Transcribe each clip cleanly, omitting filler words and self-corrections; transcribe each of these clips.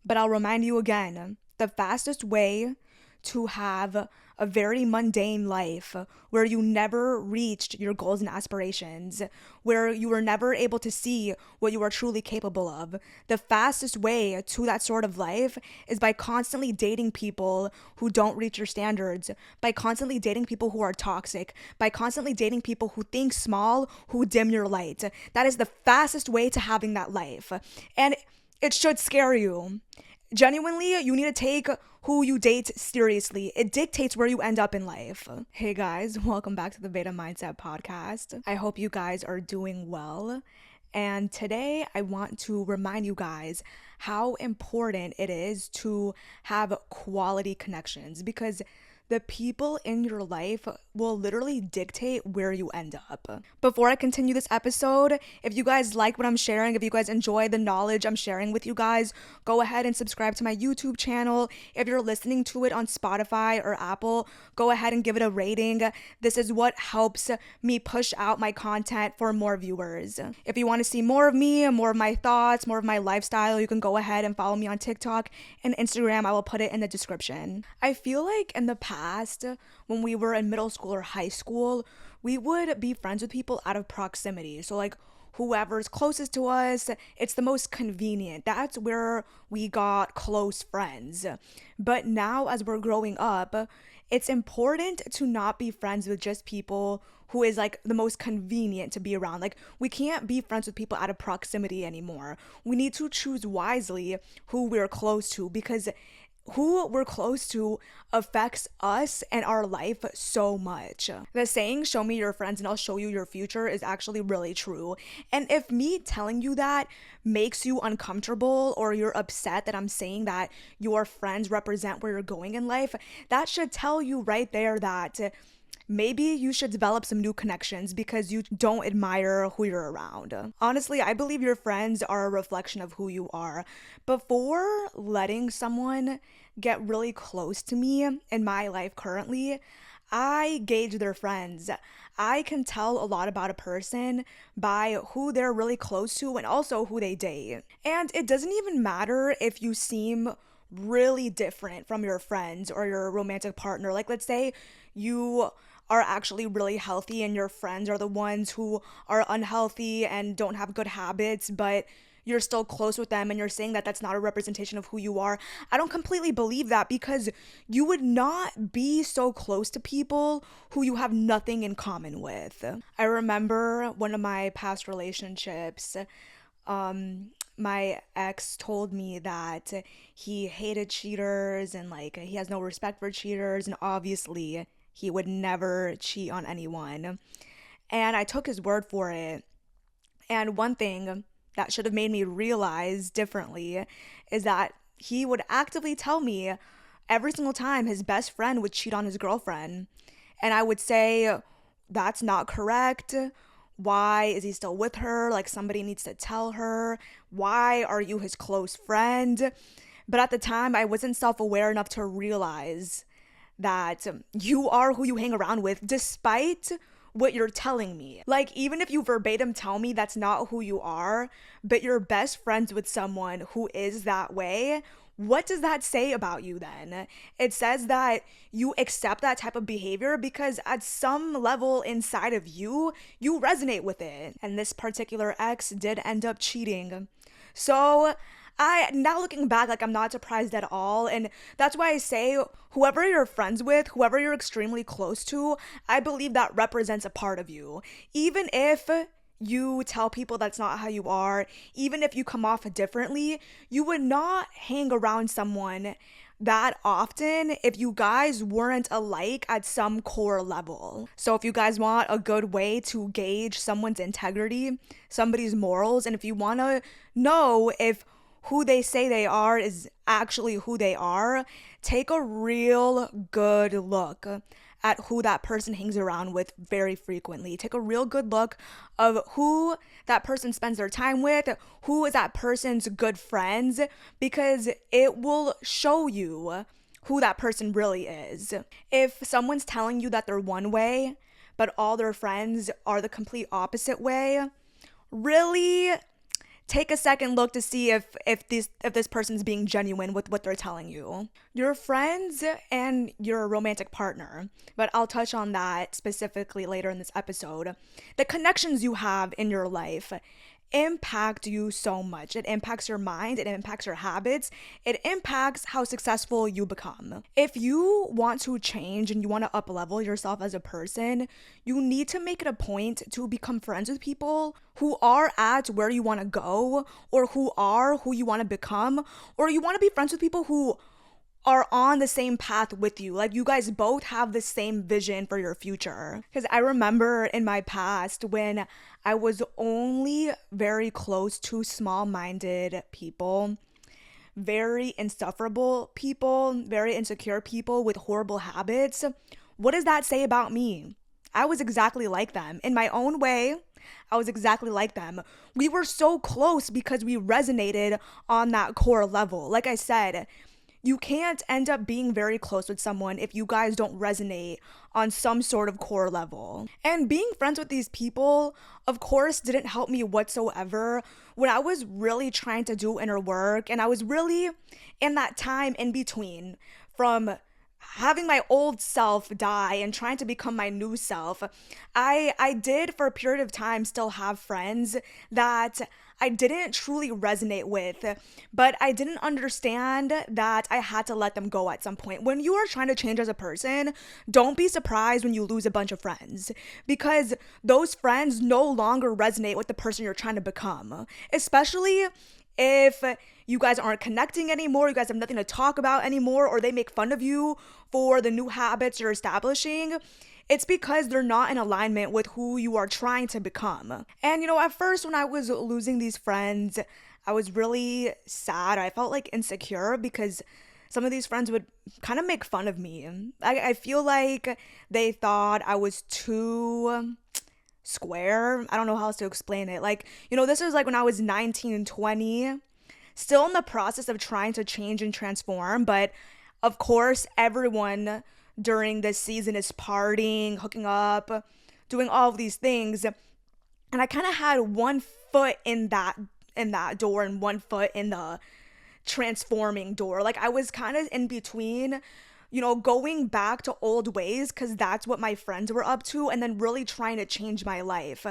But I'll remind you again, the fastest way to have a very mundane life where you never reached your goals and aspirations, where you were never able to see what you are truly capable of. The fastest way to that sort of life is by constantly dating people who don't reach your standards, by constantly dating people who are toxic, by constantly dating people who think small, who dim your light. That is the fastest way to having that life. And it should scare you. Genuinely, you need to take who you date seriously. It dictates where you end up in life. Hey guys, welcome back to the Beta Mindset podcast. I hope you guys are doing well. And today I want to remind you guys how important it is to have quality connections, because the people in your life will literally dictate where you end up. Before I continue this episode, if you guys like what I'm sharing, if you guys enjoy the knowledge I'm sharing with you guys, go ahead and subscribe to my YouTube channel. If you're listening to it on Spotify or Apple, go ahead and give it a rating. This is what helps me push out my content for more viewers. If you want to see more of me, more of my thoughts, more of my lifestyle, you can go ahead and follow me on TikTok and Instagram. I will put it in the description. I feel like in the past, when we were in middle school or high school, we would be friends with people out of proximity. So like whoever's closest to us, it's the most convenient. That's where we got close friends. But now as we're growing up, it's important to not be friends with just people who is like the most convenient to be around. Like we can't be friends with people out of proximity anymore. We need to choose wisely who we're close to, because who we're close to affects us and our life so much. The saying, show me your friends and I'll show you your future, is actually really true. And if me telling you that makes you uncomfortable, or you're upset that I'm saying that your friends represent where you're going in life, that should tell you right there that maybe you should develop some new connections because you don't admire who you're around. Honestly, I believe your friends are a reflection of who you are. Before letting someone get really close to me in my life currently, I gauge their friends. I can tell a lot about a person by who they're really close to and also who they date. And it doesn't even matter if you seem really different from your friends or your romantic partner. Like, let's say you are actually really healthy and your friends are the ones who are unhealthy and don't have good habits, but you're still close with them and you're saying that that's not a representation of who you are. I don't completely believe that, because you would not be so close to people who you have nothing in common with. I remember one of my past relationships, my ex told me that he hated cheaters and like he has no respect for cheaters, and obviously he would never cheat on anyone. And I took his word for it. And one thing that should have made me realize differently is that he would actively tell me every single time his best friend would cheat on his girlfriend. And I would say, that's not correct. Why is he still with her? Like, somebody needs to tell her. Why are you his close friend? But at the time, I wasn't self-aware enough to realize that you are who you hang around with, despite what you're telling me. Like, even if you verbatim tell me that's not who you are, but you're best friends with someone who is that way, what does that say about you then? It says that you accept that type of behavior because at some level inside of you, you resonate with it. And this particular ex did end up cheating. So now looking back, like, I'm not surprised at all. And that's why I say whoever you're friends with, whoever you're extremely close to, I believe that represents a part of you. Even if you tell people that's not how you are, even if you come off differently, you would not hang around someone that often if you guys weren't alike at some core level. So if you guys want a good way to gauge someone's integrity, somebody's morals, and if you want to know if who they say they are is actually who they are, take a real good look at who that person hangs around with very frequently. Take a real good look of who that person spends their time with, who is that person's good friends, because it will show you who that person really is. If someone's telling you that they're one way, but all their friends are the complete opposite way, really take a second look to see if this person's being genuine with what they're telling you. Your friends and your romantic partner, but I'll touch on that specifically later in this episode. The connections you have in your life impact you so much. It impacts your mind, it impacts your habits, it impacts how successful you become. If you want to change and you want to up level yourself as a person, you need to make it a point to become friends with people who are at where you want to go, or who are who you want to become, or you want to be friends with people who are on the same path with you. Like, you guys both have the same vision for your future. Because I remember in my past when I was only very close to small-minded people, very insufferable people, very insecure people with horrible habits. What does that say about me? I was exactly like them. In my own way, I was exactly like them. We were so close because we resonated on that core level. Like I said, you can't end up being very close with someone if you guys don't resonate on some sort of core level. And being friends with these people, of course, didn't help me whatsoever when I was really trying to do inner work, and I was really in that time in between from having my old self die and trying to become my new self. I did for a period of time still have friends that I didn't truly resonate with, but I didn't understand that I had to let them go at some point. When you are trying to change as a person, don't be surprised when you lose a bunch of friends, because those friends no longer resonate with the person you're trying to become, especially if you guys aren't connecting anymore, you guys have nothing to talk about anymore, or they make fun of you for the new habits you're establishing. It's because they're not in alignment with who you are trying to become. And at first when I was losing these friends, I was really sad. I felt like insecure because some of these friends would kind of make fun of me. I feel like they thought I was too square. I don't know how else to explain it. Like, this was like when I was 19 and 20, still in the process of trying to change and transform. But of course, everyone during this season is partying, hooking up, doing all of these things. And I kind of had one foot in that door and one foot in the transforming door. Like, I was kind of in between, going back to old ways because that's what my friends were up to, and then really trying to change my life.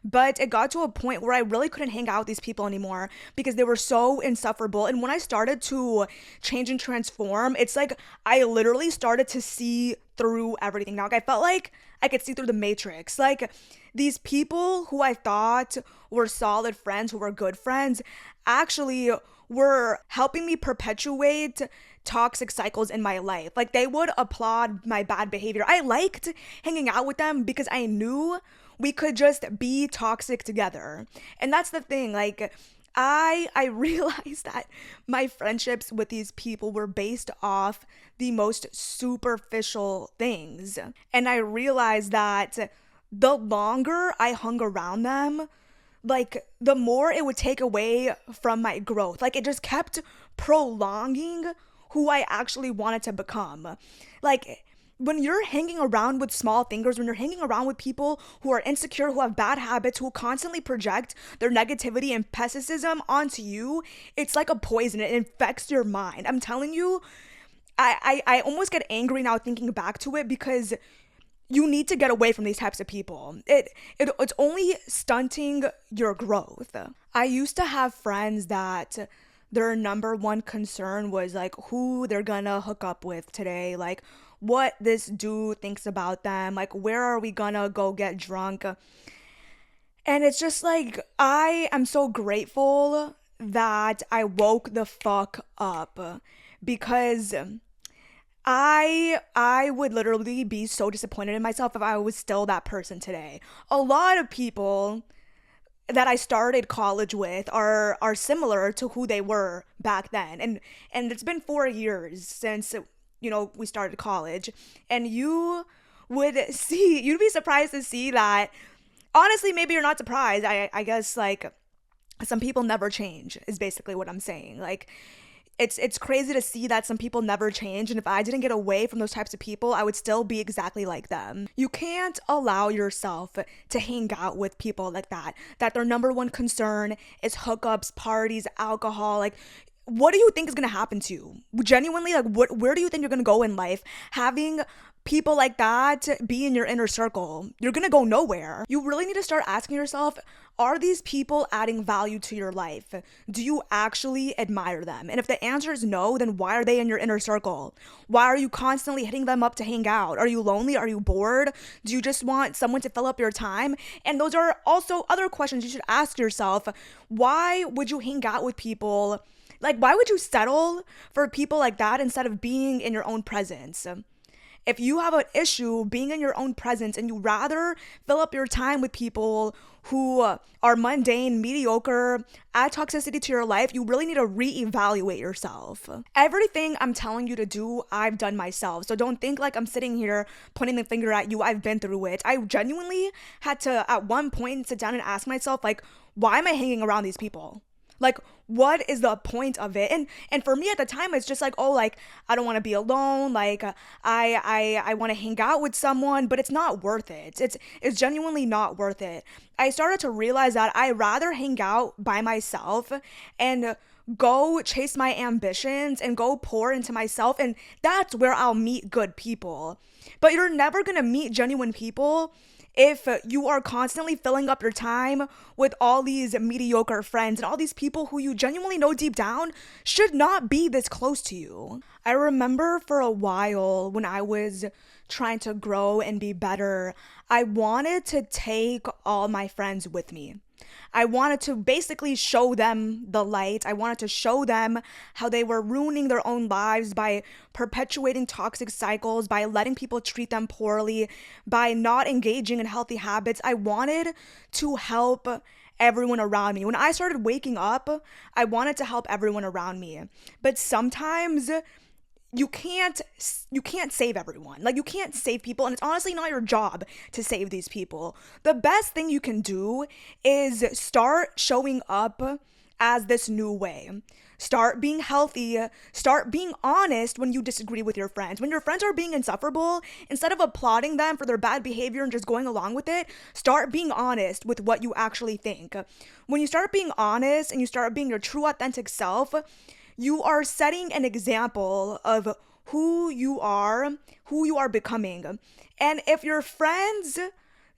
But it got to a point where I really couldn't hang out with these people anymore because they were so insufferable. And when I started to change and transform, it's like I literally started to see through everything now. Like, I felt like I could see through the matrix. Like, these people who I thought were solid friends, who were good friends, actually were helping me perpetuate toxic cycles in my life. Like, they would applaud my bad behavior. I liked hanging out with them because I knew we could just be toxic together. And that's the thing. Like, I realized that my friendships with these people were based off the most superficial things. And I realized that the longer I hung around them, like, the more it would take away from my growth. Like, it just kept prolonging who I actually wanted to become. Like, when you're hanging around with small thinkers, when you're hanging around with people who are insecure, who have bad habits, who constantly project their negativity and pessimism onto you, it's like a poison. It infects your mind. I'm telling you, I almost get angry now thinking back to it because you need to get away from these types of people. It's only stunting your growth. I used to have friends that their number one concern was like who they're gonna hook up with today, like what this dude thinks about them, like where are we gonna go get drunk. And it's just like, I am so grateful that I woke the fuck up, because I would literally be so disappointed in myself if I was still that person today. A lot of people that I started college with are similar to who they were back then. And it's been 4 years since we started college, and you'd be surprised to see that, honestly, maybe you're not surprised. I guess, like, some people never change is basically what I'm saying. Like, It's crazy to see that some people never change, and if I didn't get away from those types of people, I would still be exactly like them. You can't allow yourself to hang out with people like that their number one concern is hookups, parties, alcohol. Like, what do you think is going to happen to you? Genuinely, like, where do you think you're going to go in life having people like that be in your inner circle? You're going to go nowhere. You really need to start asking yourself, are these people adding value to your life? Do you actually admire them? And if the answer is no, then why are they in your inner circle? Why are you constantly hitting them up to hang out? Are you lonely? Are you bored? Do you just want someone to fill up your time? And those are also other questions you should ask yourself. Why would you hang out with people? Like, why would you settle for people like that instead of being in your own presence? If you have an issue being in your own presence and you rather fill up your time with people who are mundane, mediocre, add toxicity to your life, you really need to reevaluate yourself. Everything I'm telling you to do, I've done myself. So don't think like I'm sitting here pointing the finger at you. I've been through it. I genuinely had to, at one point, sit down and ask myself, like, why am I hanging around these people? Like, what is the point of it? And for me at the time, it's just like, oh, like, I don't want to be alone. Like, I want to hang out with someone, but it's not worth it. It's genuinely not worth it. I started to realize that I rather hang out by myself and go chase my ambitions and go pour into myself, and that's where I'll meet good people. But you're never gonna meet genuine people if you are constantly filling up your time with all these mediocre friends and all these people who you genuinely know deep down should not be this close to you. I remember for a while when I was trying to grow and be better, I wanted to take all my friends with me. I wanted to basically show them the light. I wanted to show them how they were ruining their own lives by perpetuating toxic cycles, by letting people treat them poorly, by not engaging in healthy habits. I wanted to help everyone around me. When I started waking up, I wanted to help everyone around me. But sometimes you can't save everyone. Like, you can't save people, and it's honestly not your job to save these people. The best thing you can do is start showing up as this new way. Start being healthy. Start being honest when you disagree with your friends. When your friends are being insufferable, instead of applauding them for their bad behavior and just going along with it, start being honest with what you actually think. When you start being honest and you start being your true authentic self, you are setting an example of who you are becoming. And if your friends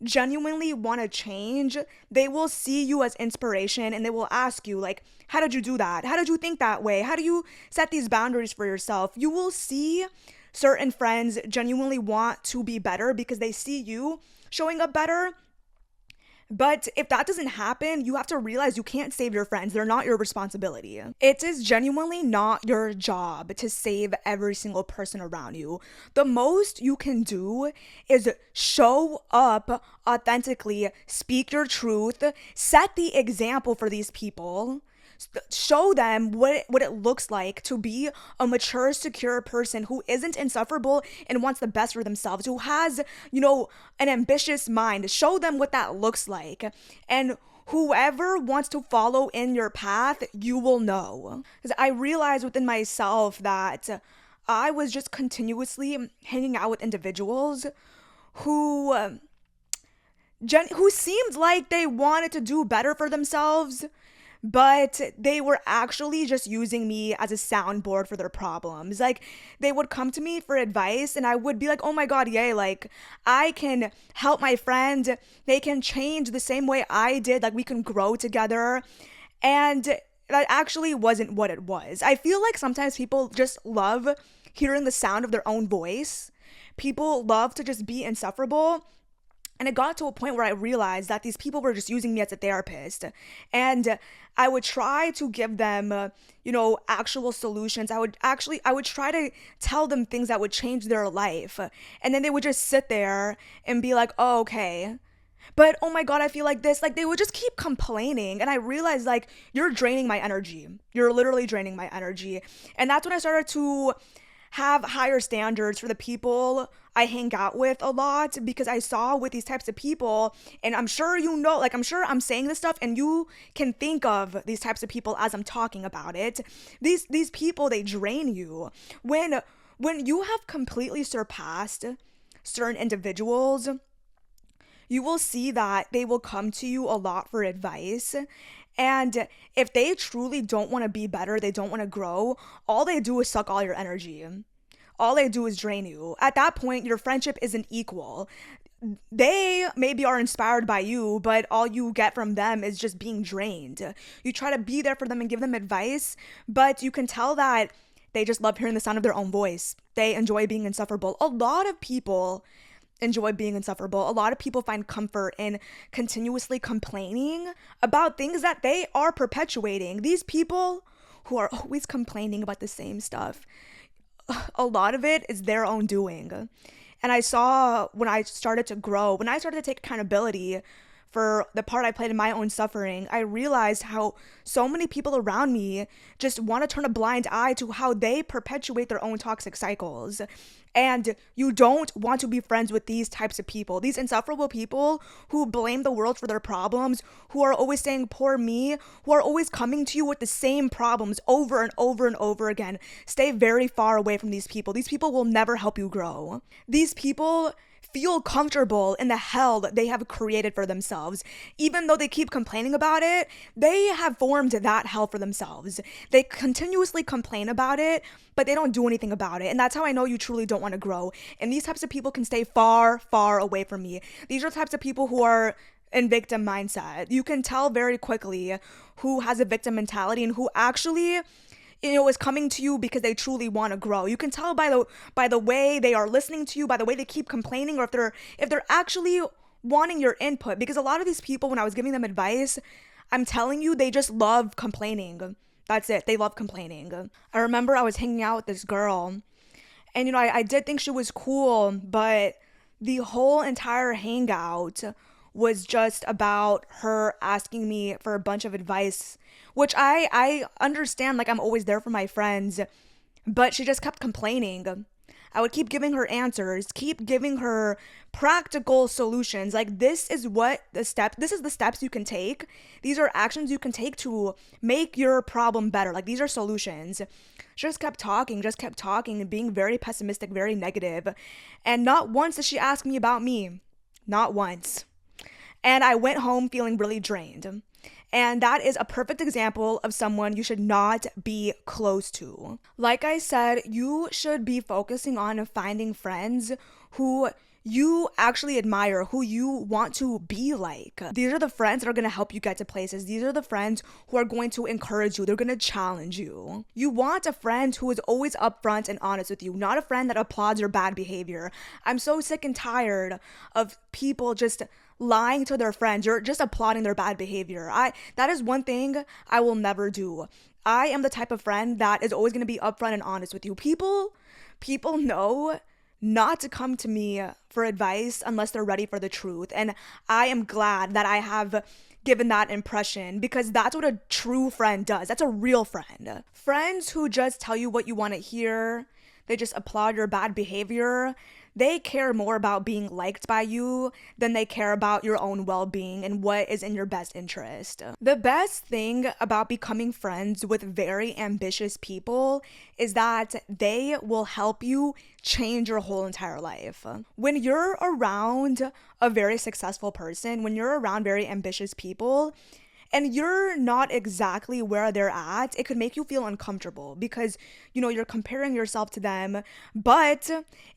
genuinely want to change, they will see you as inspiration and they will ask you, like, how did you do that? How did you think that way? How do you set these boundaries for yourself? You will see certain friends genuinely want to be better because they see you showing up better. But if that doesn't happen, you have to realize you can't save your friends. They're not your responsibility. It is genuinely not your job to save every single person around you. The most you can do is show up authentically, speak your truth, set the example for these people. Show them what it looks like to be a mature, secure person who isn't insufferable and wants the best for themselves, who has, an ambitious mind. Show them what that looks like. And whoever wants to follow in your path, you will know. Because I realized within myself that I was just continuously hanging out with individuals who seemed like they wanted to do better for themselves, but they were actually just using me as a soundboard for their problems. Like, they would come to me for advice and I would be like, oh my God, yay, like, I can help my friend. They can change the same way I did. Like, we can grow together. And that actually wasn't what it was. I feel like sometimes people just love hearing the sound of their own voice. People love to just be insufferable. And it got to a point where I realized that these people were just using me as a therapist. And I would try to give them, actual solutions. I would try to tell them things that would change their life. And then they would just sit there and be like, oh, okay. But oh my God, I feel like this. Like, they would just keep complaining. And I realized, like, you're draining my energy. You're literally draining my energy. And that's when I started to have higher standards for the people I hang out with a lot, because I saw with these types of people, and I'm sure you know, like I'm sure I'm saying this stuff and you can think of these types of people as I'm talking about it. These people, they drain you. When you have completely surpassed certain individuals, you will see that they will come to you a lot for advice. And if they truly don't want to be better, they don't want to grow, all they do is suck all your energy. All they do is drain you. At that point, your friendship isn't equal. They maybe are inspired by you, but all you get from them is just being drained. You try to be there for them and give them advice, but you can tell that they just love hearing the sound of their own voice. They enjoy being insufferable. A lot of people enjoy being insufferable. A lot of people find comfort in continuously complaining about things that they are perpetuating. These people who are always complaining about the same stuff, a lot of it is their own doing. And I saw when I started to grow, when I started to take accountability for the part I played in my own suffering, I realized how so many people around me just want to turn a blind eye to how they perpetuate their own toxic cycles. And you don't want to be friends with these types of people, these insufferable people who blame the world for their problems, who are always saying, poor me, who are always coming to you with the same problems over and over and over again. Stay very far away from these people. These people will never help you grow. These people feel comfortable in the hell that they have created for themselves. Even though they keep complaining about it, they have formed that hell for themselves. They continuously complain about it, but they don't do anything about it. And that's how I know you truly don't want to grow. And these types of people can stay far, far away from me. These are types of people who are in victim mindset. You can tell very quickly who has a victim mentality and who actually is coming to you because they truly want to grow. You can tell by the way they are listening to you, by the way they keep complaining, or if they're actually wanting your input. Because a lot of these people, when I was giving them advice, I'm telling you, they just love complaining. That's it. They love complaining. I remember I was hanging out with this girl, and I did think she was cool, but the whole entire hangout was just about her asking me for a bunch of advice, which I understand, like I'm always there for my friends, but she just kept complaining. I would keep giving her answers, keep giving her practical solutions. Like this is the steps you can take. These are actions you can take to make your problem better. Like these are solutions. She just kept talking and being very pessimistic, very negative. And not once did she ask me about me. Not once. And I went home feeling really drained. And that is a perfect example of someone you should not be close to. Like I said, you should be focusing on finding friends who you actually admire, who you want to be like. These are the friends that are going to help you get to places. These are the friends who are going to encourage you. They're going to challenge you. You want a friend who is always upfront and honest with you, not a friend that applauds your bad behavior. I'm so sick and tired of people just lying to their friends. You're just applauding their bad behavior. That is one thing I will never do. I am the type of friend that is always going to be upfront and honest with you. People know not to come to me for advice unless they're ready for the truth. And I am glad that I have given that impression, because that's what a true friend does. That's a real friend. Friends who just tell you what you want to hear, they just applaud your bad behavior. They care more about being liked by you than they care about your own well-being and what is in your best interest. The best thing about becoming friends with very ambitious people is that they will help you change your whole entire life. When you're around a very successful person, when you're around very ambitious people, and you're not exactly where they're at, it could make you feel uncomfortable because, you're comparing yourself to them. But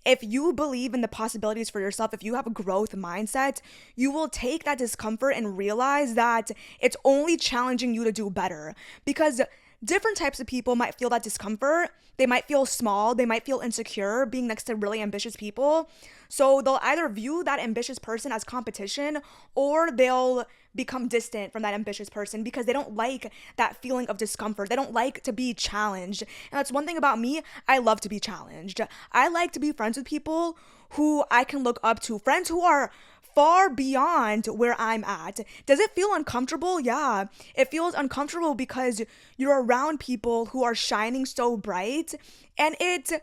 if you believe in the possibilities for yourself, if you have a growth mindset, you will take that discomfort and realize that it's only challenging you to do better. Because different types of people might feel that discomfort. They might feel small. They might feel insecure being next to really ambitious people. So they'll either view that ambitious person as competition, or they'll become distant from that ambitious person because they don't like that feeling of discomfort. They don't like to be challenged. And that's one thing about me. I love to be challenged. I like to be friends with people who I can look up to, friends who are far beyond where I'm at. Does it feel uncomfortable? Yeah, it feels uncomfortable because you're around people who are shining so bright, and it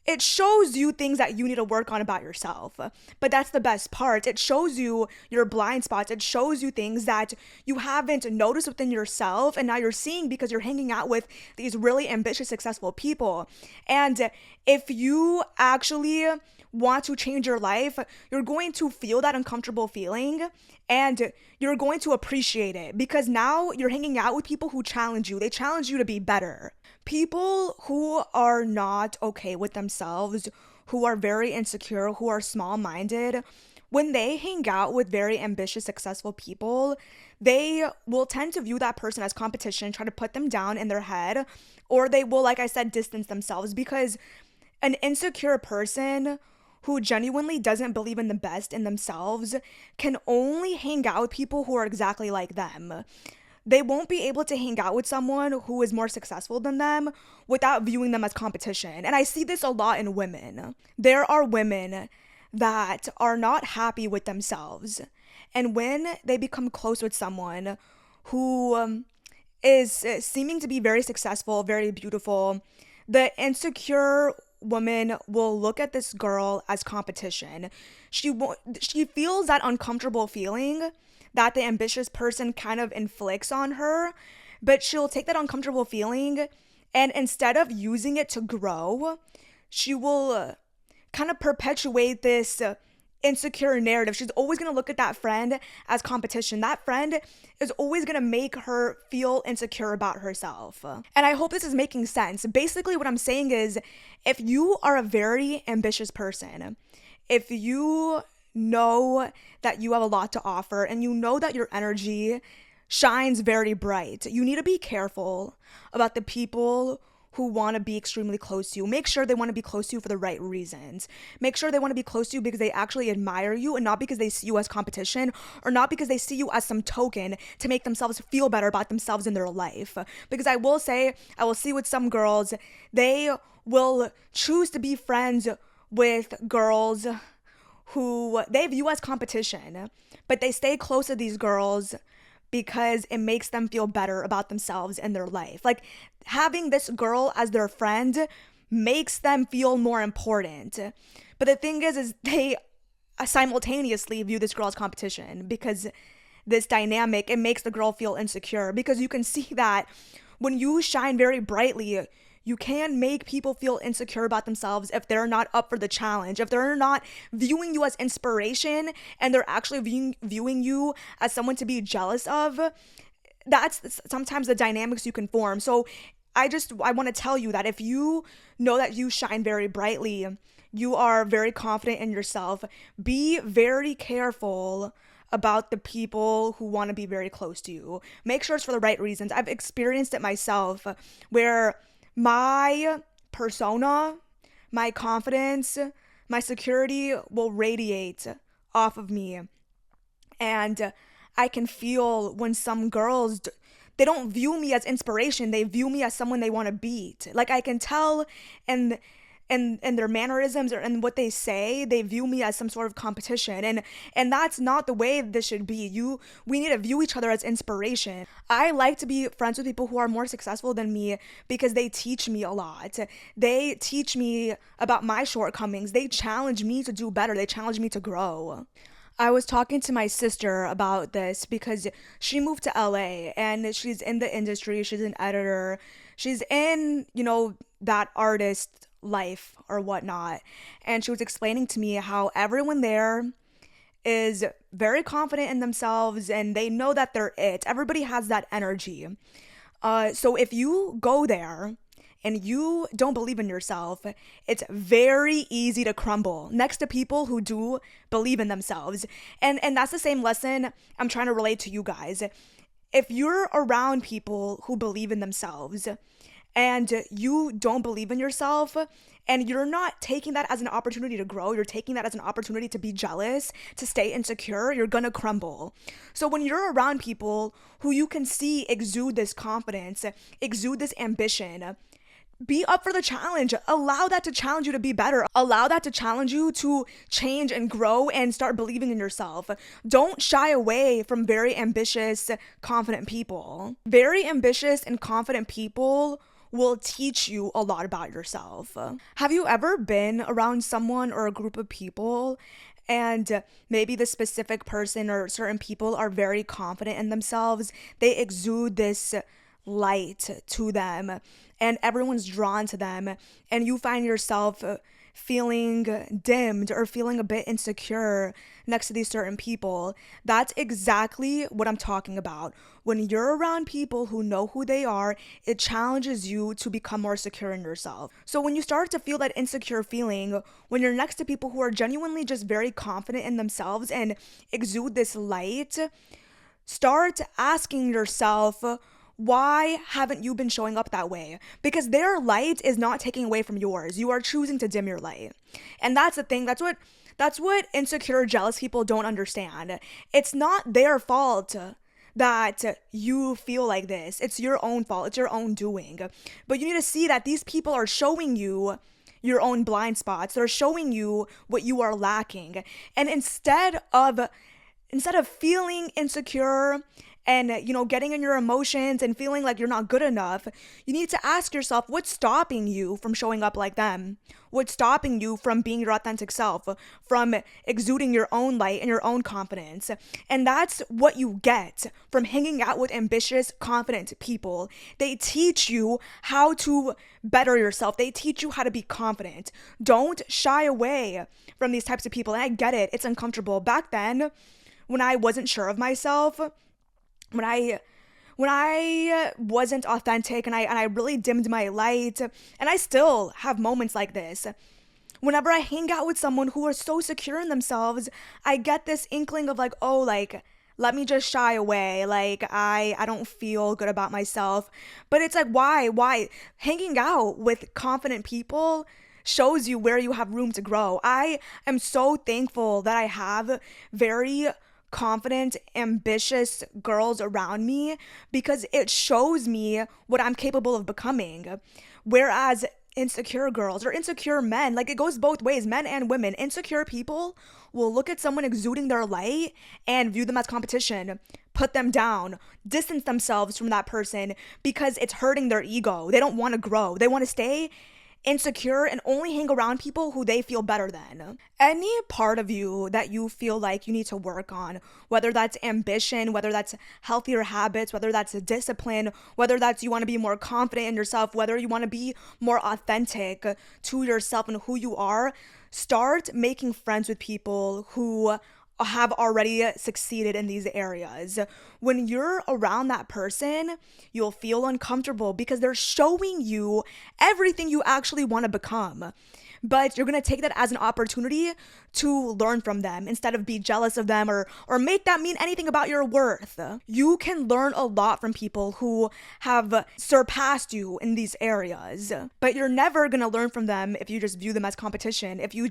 it shows you things that you need to work on about yourself. But that's the best part. It shows you your blind spots. It shows you things that you haven't noticed within yourself, and now you're seeing because you're hanging out with these really ambitious, successful people. And if you actually want to change your life, you're going to feel that uncomfortable feeling and you're going to appreciate it because now you're hanging out with people who challenge you. They challenge you to be better. People who are not okay with themselves, who are very insecure, who are small minded, when they hang out with very ambitious, successful people, they will tend to view that person as competition, try to put them down in their head, or they will, like I said, distance themselves because an insecure person who genuinely doesn't believe in the best in themselves can only hang out with people who are exactly like them. They won't be able to hang out with someone who is more successful than them without viewing them as competition. And I see this a lot in women. There are women that are not happy with themselves. And when they become close with someone who is seeming to be very successful, very beautiful, the insecure woman will look at this girl as competition. She feels that uncomfortable feeling that the ambitious person kind of inflicts on her, but she'll take that uncomfortable feeling and instead of using it to grow, she will kind of perpetuate this insecure narrative. She's always going to look at that friend as competition. That friend is always going to make her feel insecure about herself. And I hope this is making sense. Basically, what I'm saying is if you are a very ambitious person, if you know that you have a lot to offer and you know that your energy shines very bright, you need to be careful about the people who want to be extremely close to you. Make sure they want to be close to you for the right reasons. Make sure they want to be close to you because they actually admire you and not because they see you as competition or not because they see you as some token to make themselves feel better about themselves in their life. Because I will say, I will see with some girls, they will choose to be friends with girls who they view as competition, but they stay close to these girls because it makes them feel better about themselves and their life. Like having this girl as their friend makes them feel more important. But the thing is they simultaneously view this girl as competition because this dynamic, it makes the girl feel insecure because you can see that when you shine very brightly, you can make people feel insecure about themselves if they're not up for the challenge, if they're not viewing you as inspiration and they're actually viewing you as someone to be jealous of. That's sometimes the dynamics you can form. So I want to tell you that if you know that you shine very brightly, you are very confident in yourself, be very careful about the people who want to be very close to you. Make sure it's for the right reasons. I've experienced it myself where my persona, my confidence, my security will radiate off of me. And I can feel when some girls, they don't view me as inspiration. They view me as someone they want to beat. Like I can tell in their mannerisms or in what they say, they view me as some sort of competition. And that's not the way this should be. We need to view each other as inspiration. I like to be friends with people who are more successful than me because they teach me a lot. They teach me about my shortcomings. They challenge me to do better. They challenge me to grow. I was talking to my sister about this because she moved to LA and she's in the industry. She's an editor. She's in, that artist life or whatnot. And she was explaining to me how everyone there is very confident in themselves and they know that they're it. Everybody has that energy. So if you go there and you don't believe in yourself, it's very easy to crumble next to people who do believe in themselves. And that's the same lesson I'm trying to relate to you guys. If you're around people who believe in themselves and you don't believe in yourself and you're not taking that as an opportunity to grow, you're taking that as an opportunity to be jealous, to stay insecure, you're gonna crumble. So when you're around people who you can see exude this confidence, exude this ambition, be up for the challenge. Allow that to challenge you to be better. Allow that to challenge you to change and grow and start believing in yourself. Don't shy away from very ambitious, confident people. Very ambitious and confident people will teach you a lot about yourself. Have you ever been around someone or a group of people and maybe the specific person or certain people are very confident in themselves? They exude this light to them and everyone's drawn to them, and you find yourself feeling dimmed or feeling a bit insecure next to these certain people. That's exactly what I'm talking about. When you're around people who know who they are, it challenges you to become more secure in yourself. So when you start to feel that insecure feeling, when you're next to people who are genuinely just very confident in themselves and exude this light, start asking yourself, why haven't you been showing up that way? Because their light is not taking away from yours. You are choosing to dim your light. And that's the thing. That's what insecure, jealous people don't understand. It's not their fault that you feel like this. It's your own fault. It's your own doing. But you need to see that these people are showing you your own blind spots. They're showing you what you are lacking. And instead of feeling insecure and getting in your emotions and feeling like you're not good enough, you need to ask yourself, what's stopping you from showing up like them? What's stopping you from being your authentic self, from exuding your own light and your own confidence? And that's what you get from hanging out with ambitious, confident people. They teach you how to better yourself. They teach you how to be confident. Don't shy away from these types of people. And I get it, it's uncomfortable. Back then, when I wasn't sure of myself, when I wasn't authentic, and I really dimmed my light, and I still have moments like this. Whenever I hang out with someone who are so secure in themselves, I get this inkling of like, oh, like, let me just shy away. Like, I don't feel good about myself. But it's like, why? Hanging out with confident people shows you where you have room to grow. I am so thankful that I have very confident, ambitious girls around me, because it shows me what I'm capable of becoming. Whereas insecure girls or insecure men, like, it goes both ways, men and women. Insecure people will look at someone exuding their light and view them as competition, put them down, distance themselves from that person because it's hurting their ego. They don't want to grow. They want to stay insecure and only hang around people who they feel better than. Any part of you that you feel like you need to work on, whether that's ambition, whether that's healthier habits, whether that's discipline, whether that's you want to be more confident in yourself, whether you want to be more authentic to yourself and who you are, start making friends with people who have already succeeded in these areas. When you're around that person, you'll feel uncomfortable because they're showing you everything you actually want to become. But you're going to take that as an opportunity to learn from them instead of be jealous of them or make that mean anything about your worth. You can learn a lot from people who have surpassed you in these areas, but you're never going to learn from them if you just view them as competition. If you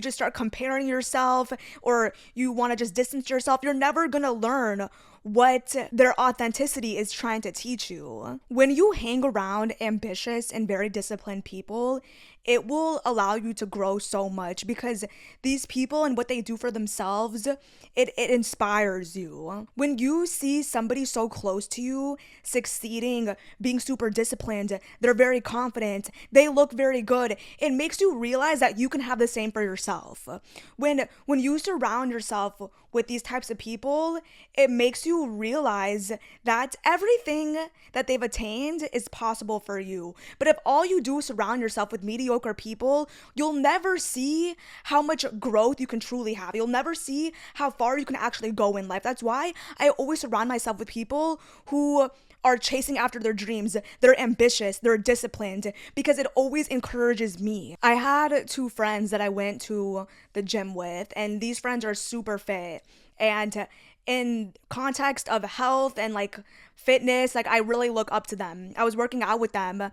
just start comparing yourself or you want to just distance yourself, you're never going to learn what their authenticity is trying to teach you. When you hang around ambitious and very disciplined people, it will allow you to grow so much because these people and what they do for themselves, it inspires you. When you see somebody so close to you succeeding, being super disciplined, they're very confident, they look very good, it makes you realize that you can have the same for yourself. When you surround yourself with these types of people, it makes you realize that everything that they've attained is possible for you. But if all you do is surround yourself with mediocre people, you'll never see how much growth you can truly have. You'll never see how far you can actually go in life. That's why I always surround myself with people who are chasing after their dreams. They're ambitious, they're disciplined, because it always encourages me. I had two friends that I went to the gym with, and these friends are super fit. And in context of health and like fitness, like, I really look up to them. I was working out with them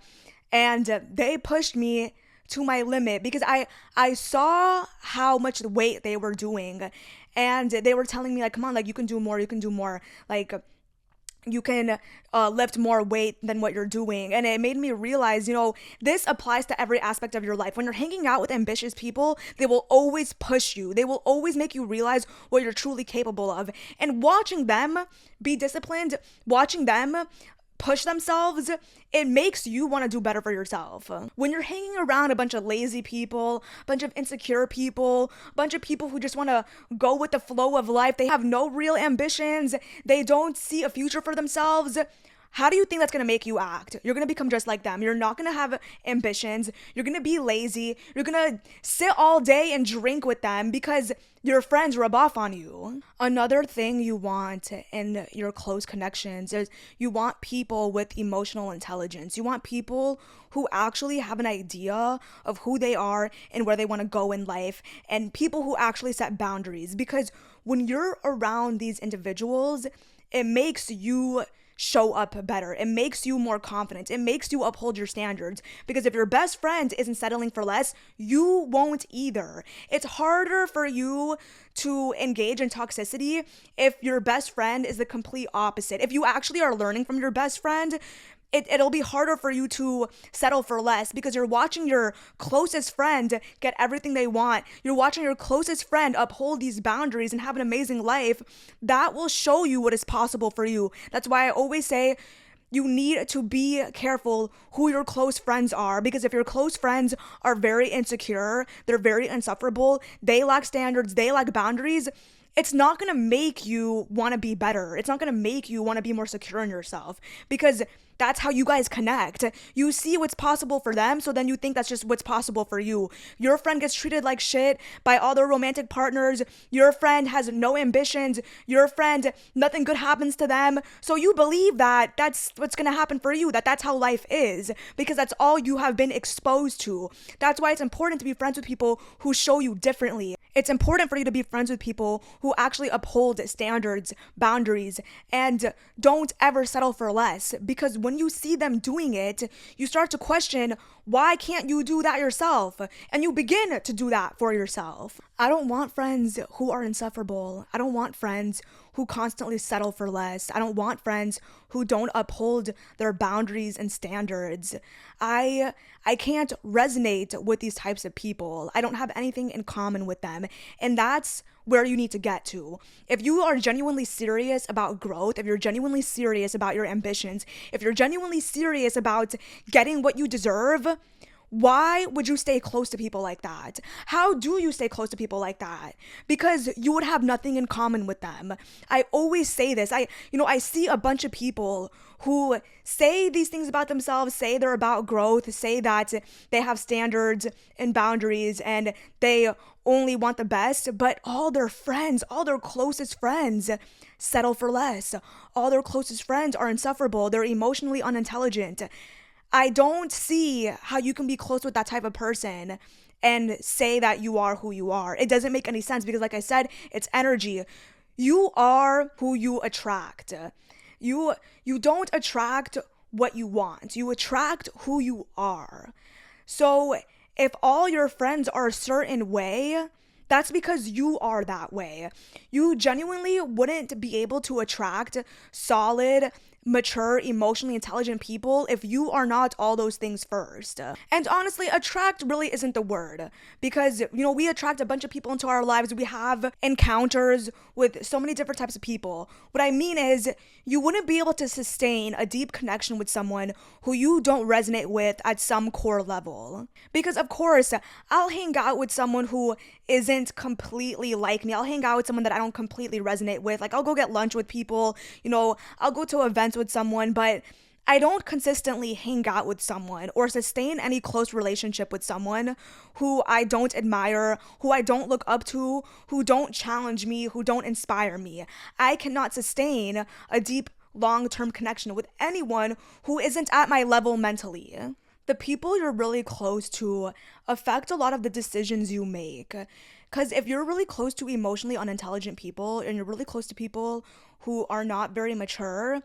and they pushed me to my limit because I saw how much weight they were doing, and they were telling me like, come on, like, you can do more, like, you can lift more weight than what you're doing. And it made me realize, this applies to every aspect of your life. When you're hanging out with ambitious people, they will always push you. They will always make you realize what you're truly capable of. And watching them be disciplined, watching them push themselves, it makes you want to do better for yourself. When you're hanging around a bunch of lazy people, a bunch of insecure people, a bunch of people who just want to go with the flow of life, they have no real ambitions, they don't see a future for themselves. How do you think that's going to make you act? You're going to become just like them. You're not going to have ambitions. You're going to be lazy. You're going to sit all day and drink with them because your friends rub off on you. Another thing you want in your close connections is you want people with emotional intelligence. You want people who actually have an idea of who they are and where they want to go in life, and people who actually set boundaries. Because when you're around these individuals, it makes you show up better. It makes you more confident. It makes you uphold your standards. Because if your best friend isn't settling for less, you won't either. It's harder for you to engage in toxicity if your best friend is the complete opposite. If you actually are learning from your best friend, it'll be harder for you to settle for less because you're watching your closest friend get everything they want. You're watching your closest friend uphold these boundaries and have an amazing life. That will show you what is possible for you. That's why I always say you need to be careful who your close friends are, because if your close friends are very insecure, they're very insufferable, they lack standards, they lack boundaries, it's not going to make you want to be better. It's not going to make you want to be more secure in yourself, because that's how you guys connect. You see what's possible for them, so then you think that's just what's possible for you. Your friend gets treated like shit by all their romantic partners. Your friend has no ambitions. Your friend, nothing good happens to them. So you believe that that's what's going to happen for you, that that's how life is, because that's all you have been exposed to. That's why it's important to be friends with people who show you differently. It's important for you to be friends with people who actually uphold standards, boundaries, and don't ever settle for less. Because when you see them doing it, you start to question, why can't you do that yourself? And you begin to do that for yourself. I don't want friends who are insufferable. I don't want friends who constantly settle for less. I don't want friends who don't uphold their boundaries and standards. I can't resonate with these types of people. I don't have anything in common with them. And that's where you need to get to. If you are genuinely serious about growth, if you're genuinely serious about your ambitions, if you're genuinely serious about getting what you deserve, why would you stay close to people like that? How do you stay close to people like that? Because you would have nothing in common with them. I always say this. I see a bunch of people who say these things about themselves, say they're about growth, say that they have standards and boundaries and they only want the best, but all their friends, all their closest friends settle for less. All their closest friends are insufferable. They're emotionally unintelligent. I don't see how you can be close with that type of person and say that you are who you are. It doesn't make any sense because, like I said, it's energy. You are who you attract. You don't attract what you want. You attract who you are. So if all your friends are a certain way, that's because you are that way. You genuinely wouldn't be able to attract solid, mature, emotionally intelligent people if you are not all those things first. And honestly, attract really isn't the word, because we attract a bunch of people into our lives. We have encounters with so many different types of people. What I mean is, you wouldn't be able to sustain a deep connection with someone who you don't resonate with at some core level. Because of course, I'll hang out with someone who isn't completely like me. I'll hang out with someone that I don't completely resonate with. Like, I'll go get lunch with people, I'll go to events with someone, but I don't consistently hang out with someone or sustain any close relationship with someone who I don't admire, who I don't look up to, who don't challenge me, who don't inspire me. I cannot sustain a deep, long-term connection with anyone who isn't at my level mentally. The people you're really close to affect a lot of the decisions you make. Because if you're really close to emotionally unintelligent people and you're really close to people who are not very mature,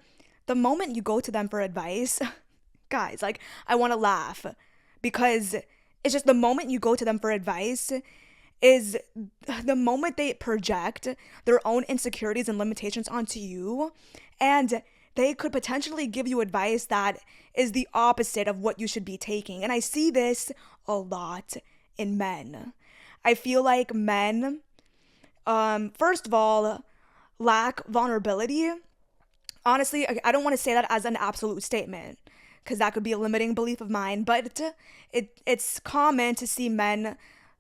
the moment you go to them for advice, guys, like, I want to laugh, because it's just the moment you go to them for advice is the moment they project their own insecurities and limitations onto you, and they could potentially give you advice that is the opposite of what you should be taking. And I see this a lot in men. I feel like men, first of all, lack vulnerability. Honestly, I don't want to say that as an absolute statement because that could be a limiting belief of mine, but it's common to see men,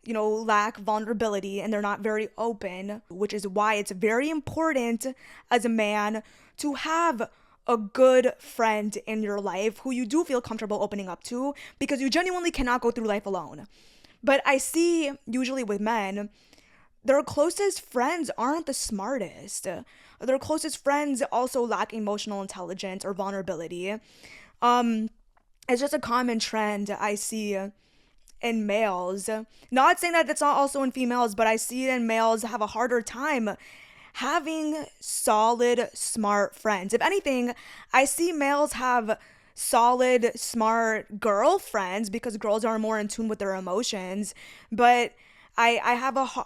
lack vulnerability and they're not very open, which is why it's very important as a man to have a good friend in your life who you do feel comfortable opening up to because you genuinely cannot go through life alone. But I see usually with men, their closest friends aren't the smartest. Their closest friends also lack emotional intelligence or vulnerability. Um, it's just a common trend I see in males. Not saying that it's not also in females, but I see it in males have a harder time having solid, smart friends. If anything, I see males have solid, smart girlfriends because girls are more in tune with their emotions. But I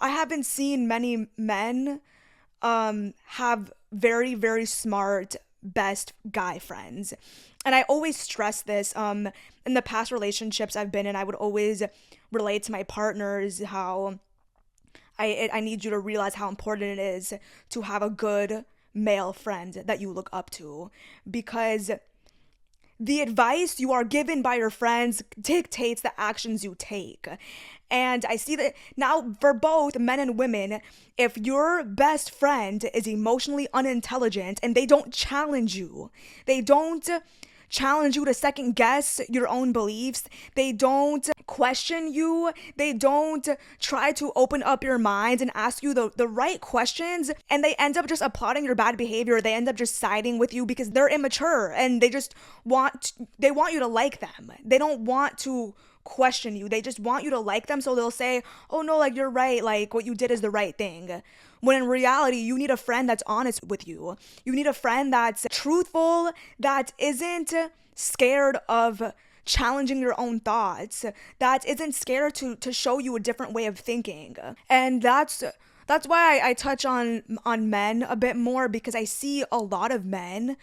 haven't seen many men have very, very smart best guy friends. And I always stress this in the past relationships I've been in. I would always relate to my partners how I need you to realize how important it is to have a good male friend that you look up to, because the advice you are given by your friends dictates the actions you take. And I see that now for both men and women, if your best friend is emotionally unintelligent and they don't challenge you, they don't challenge you to second guess your own beliefs, they don't question you, they don't try to open up your mind and ask you the right questions, and they end up just applauding your bad behavior, they end up just siding with you because they're immature and they want you to like them. They don't want to question you. They just want you to like them, so they'll say, "Oh no, like you're right, like what you did is the right thing." When in reality, you need a friend that's honest with you. You need a friend that's truthful, that isn't scared of challenging your own thoughts, that isn't scared to show you a different way of thinking. And that's why I touch on men a bit more, because I see a lot of men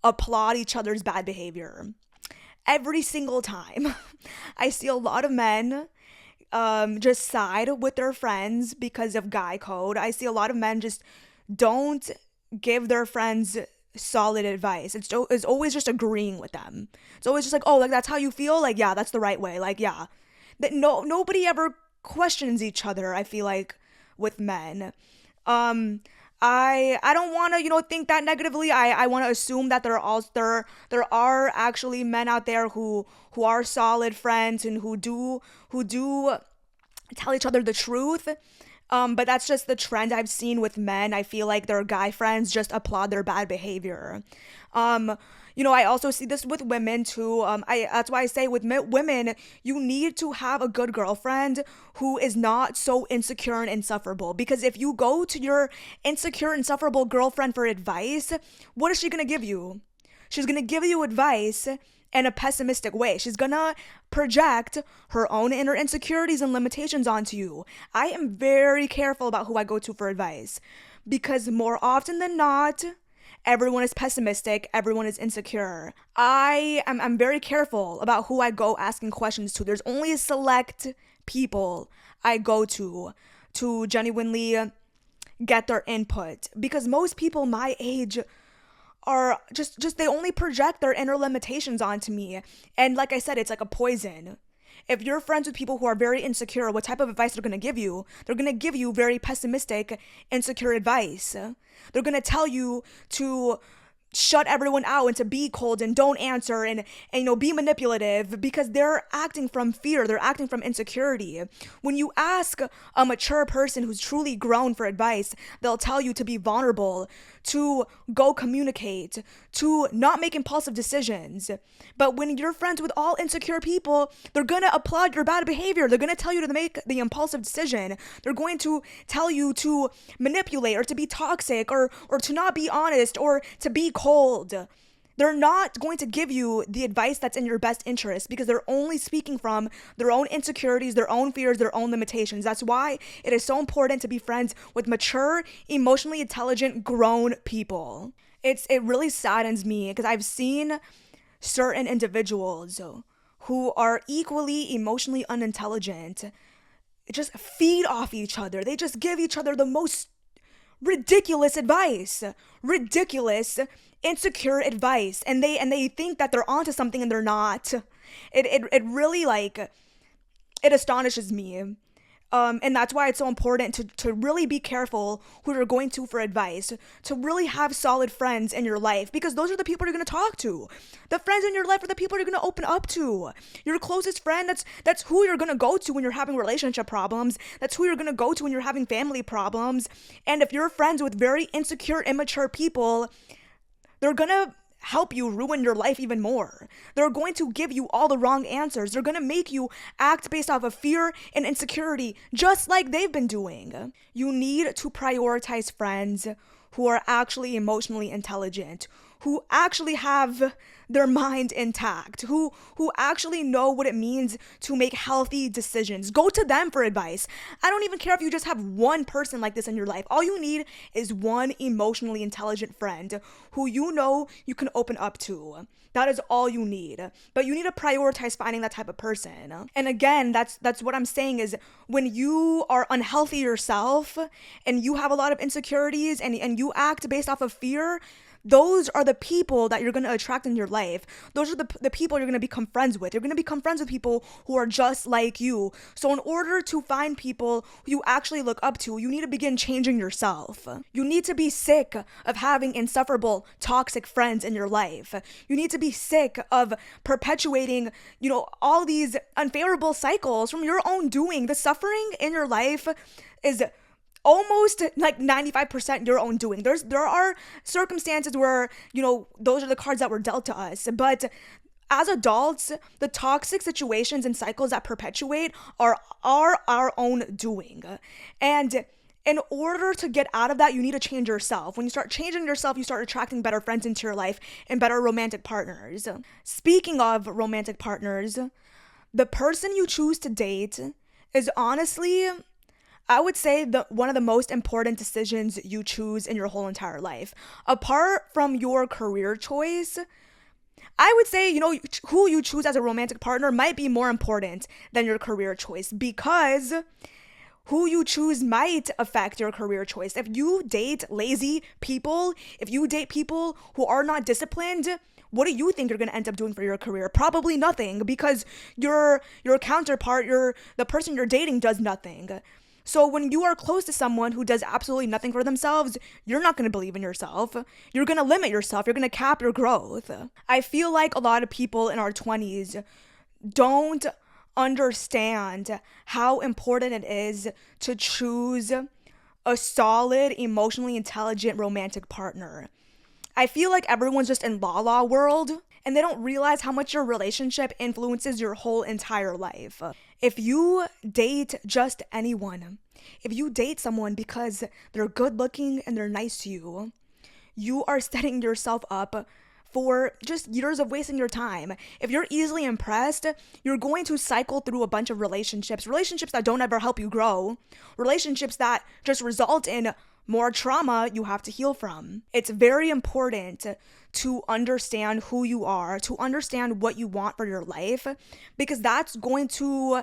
applaud each other's bad behavior every single time. I see a lot of men just side with their friends because of guy code. I see a lot of men just don't give their friends solid advice. It's always just agreeing with them. It's always just like, oh, like that's how you feel? Like, yeah, that's the right way. Like, yeah. That nobody ever questions each other, I feel like, with men. I don't want to think that negatively. I want to assume that there are actually men out there who are solid friends and who do tell each other the truth. But that's just the trend I've seen with men. I feel like their guy friends just applaud their bad behavior. I also see this with women too. That's why I say with women, you need to have a good girlfriend who is not so insecure and insufferable. Because if you go to your insecure, insufferable girlfriend for advice, what is she gonna give you? She's gonna give you advice in a pessimistic way. She's gonna project her own inner insecurities and limitations onto you. I am very careful about who I go to for advice, because more often than not, everyone is pessimistic, everyone is insecure. I'm very careful about who I go asking questions to. There's only a select people I go to genuinely get their input, because most people my age are just they only project their inner limitations onto me. And like I said, it's like a poison. If you're friends with people who are very insecure, what type of advice they're going to give you? They're going to give you very pessimistic, insecure advice. They're going to tell you to shut everyone out and to be cold and don't answer and be manipulative, because they're acting from fear, they're acting from insecurity. When you ask a mature person who's truly grown for advice, they'll tell you to be vulnerable, to go communicate, to not make impulsive decisions. But when you're friends with all insecure people, they're gonna applaud your bad behavior. They're gonna tell you to make the impulsive decision. They're going to tell you to manipulate or to be toxic or to not be honest or to be cold. They're not going to give you the advice that's in your best interest, because they're only speaking from their own insecurities, their own fears, their own limitations. That's why it is so important to be friends with mature, emotionally intelligent, grown people. It really saddens me because I've seen certain individuals who are equally emotionally unintelligent just feed off each other. They just give each other the most ridiculous advice. Ridiculous insecure advice, and they think that they're onto something and they're not. It really like it astonishes me. And that's why it's so important to really be careful who you're going to for advice, to really have solid friends in your life, because those are the people you're going to talk to. The friends in your life are the people you're going to open up to. Your closest friend, that's who you're going to go to when you're having relationship problems. That's who you're going to go to when you're having family problems. And if you're friends with very insecure, immature people, they're going to help you ruin your life even more. They're going to give you all the wrong answers. They're going to make you act based off of fear and insecurity, just like they've been doing. You need to prioritize friends who are actually emotionally intelligent, who actually have their mind intact, who actually know what it means to make healthy decisions. Go to them for advice. I don't even care if you just have one person like this in your life. All you need is one emotionally intelligent friend who you know you can open up to. That is all you need. But you need to prioritize finding that type of person. And again, that's what I'm saying is when you are unhealthy yourself and you have a lot of insecurities and you act based off of fear, those are the people that you're going to attract in your life. Those are the people you're going to become friends with. You're going to become friends with people who are just like you. So in order to find people who you actually look up to, you need to begin changing yourself. You need to be sick of having insufferable, toxic friends in your life. You need to be sick of perpetuating, all these unfavorable cycles from your own doing. The suffering in your life is almost like 95% your own doing. There are circumstances where, those are the cards that were dealt to us. But as adults, the toxic situations and cycles that perpetuate are our own doing. And in order to get out of that, you need to change yourself. When you start changing yourself, you start attracting better friends into your life and better romantic partners. Speaking of romantic partners, the person you choose to date is honestly, I would say, one of the most important decisions you choose in your whole entire life. Apart from your career choice, I would say, who you choose as a romantic partner might be more important than your career choice, because who you choose might affect your career choice. If you date lazy people, if you date people who are not disciplined, what do you think you're going to end up doing for your career? Probably nothing, because your counterpart, the person you're dating, does nothing. So when you are close to someone who does absolutely nothing for themselves, you're not going to believe in yourself. You're going to limit yourself. You're going to cap your growth. I feel like a lot of people in our 20s don't understand how important it is to choose a solid, emotionally intelligent romantic partner. I feel like everyone's just in la world, and they don't realize how much your relationship influences your whole entire life. If you date just anyone, if you date someone because they're good looking and they're nice to you, you are setting yourself up for just years of wasting your time. If you're easily impressed, you're going to cycle through a bunch of relationships that don't ever help you grow, relationships that just result in more trauma you have to heal from. It's very important to understand who you are, to understand what you want for your life, because that's going to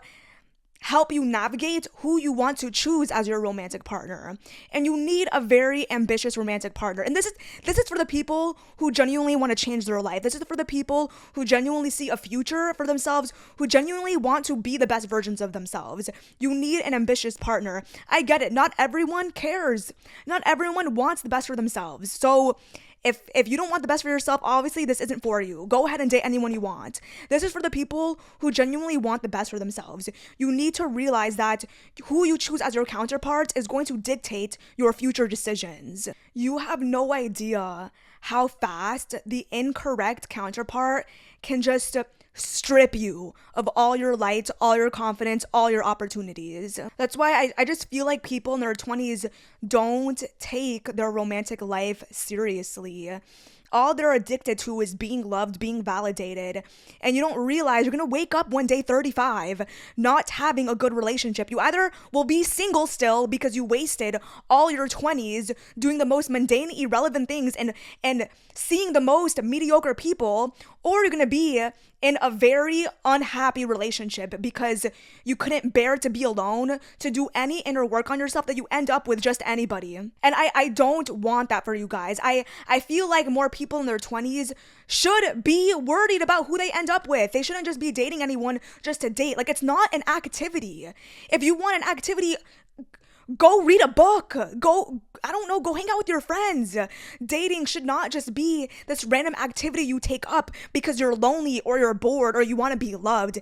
help you navigate who you want to choose as your romantic partner. And you need a very ambitious romantic partner. And this is for the people who genuinely want to change their life. This is for the people who genuinely see a future for themselves, who genuinely want to be the best versions of themselves. You need an ambitious partner. I get it. Not everyone cares. Not everyone wants the best for themselves. So if you don't want the best for yourself, obviously this isn't for you. Go ahead and date anyone you want. This is for the people who genuinely want the best for themselves. You need to realize that who you choose as your counterpart is going to dictate your future decisions. You have no idea how fast the incorrect counterpart can just strip you of all your light, all your confidence, all your opportunities. That's why I just feel like people in their 20s don't take their romantic life seriously. All they're addicted to is being loved, being validated. And you don't realize you're going to wake up one day 35 not having a good relationship. You either will be single still because you wasted all your 20s doing the most mundane, irrelevant things and seeing the most mediocre people, or you're going to be in a very unhappy relationship because you couldn't bear to be alone, to do any inner work on yourself, that you end up with just anybody. And I don't want that for you guys. I feel like more people in their 20s should be worried about who they end up with. They shouldn't just be dating anyone just to date. Like, it's not an activity. If you want an activity, go read a book. Go hang out with your friends. Dating should not just be this random activity you take up because you're lonely or you're bored or you want to be loved.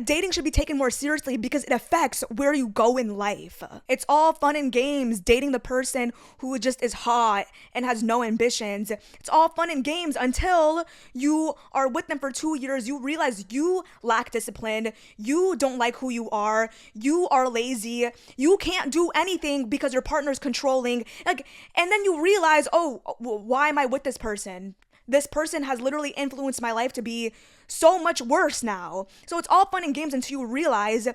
Dating should be taken more seriously because it affects where you go in life. It's all fun and games dating the person who just is hot and has no ambitions. It's all fun and games until you are with them for 2 years. You realize you lack discipline. You don't like who you are. You are lazy. You can't do anything because your partner's controlling. And then you realize, oh, why am I with this person? This person has literally influenced my life to be so much worse now. So it's all fun and games until you realize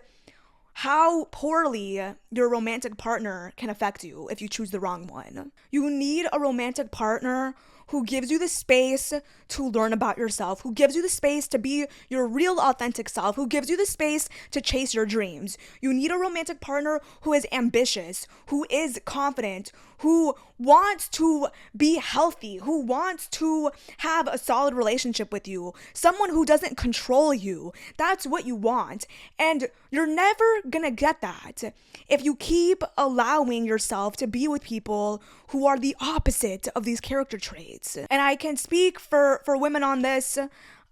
how poorly your romantic partner can affect you if you choose the wrong one. You need a romantic partner who gives you the space to learn about yourself, who gives you the space to be your real authentic self, who gives you the space to chase your dreams. You need a romantic partner who is ambitious, who is confident, who wants to be healthy, who wants to have a solid relationship with you, someone who doesn't control you. That's what you want. And you're never gonna get that if you keep allowing yourself to be with people who are the opposite of these character traits. And I can speak for women on this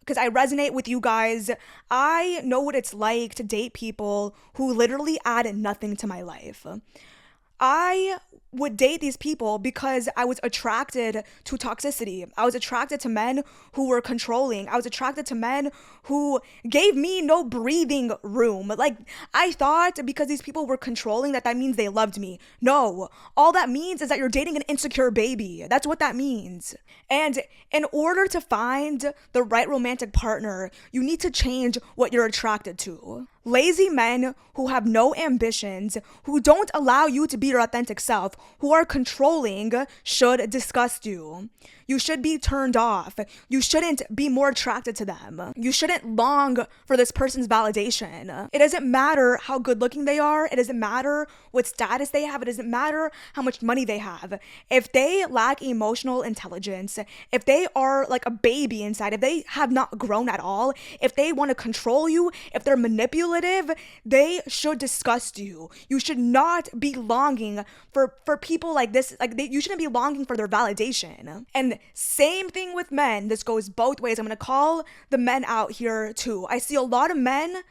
because I resonate with you guys. I know what it's like to date people who literally add nothing to my life. I would date these people because I was attracted to toxicity. I was attracted to men who were controlling. I was attracted to men who gave me no breathing room. Like, I thought because these people were controlling that means they loved me. No, all that means is that you're dating an insecure baby. That's what that means. And in order to find the right romantic partner, you need to change what you're attracted to. Lazy men who have no ambitions, who don't allow you to be your authentic self, who are controlling, should disgust you. You should be turned off. You shouldn't be more attracted to them. You shouldn't long for this person's validation. It doesn't matter how good looking they are. It doesn't matter what status they have. It doesn't matter how much money they have. If they lack emotional intelligence, if they are like a baby inside, if they have not grown at all, if they want to control you, if they're manipulative, they should disgust you. You should not be longing for people like this. You shouldn't be longing for their validation. And same thing with men. This goes both ways. I'm going to call the men out here too. I see a lot of men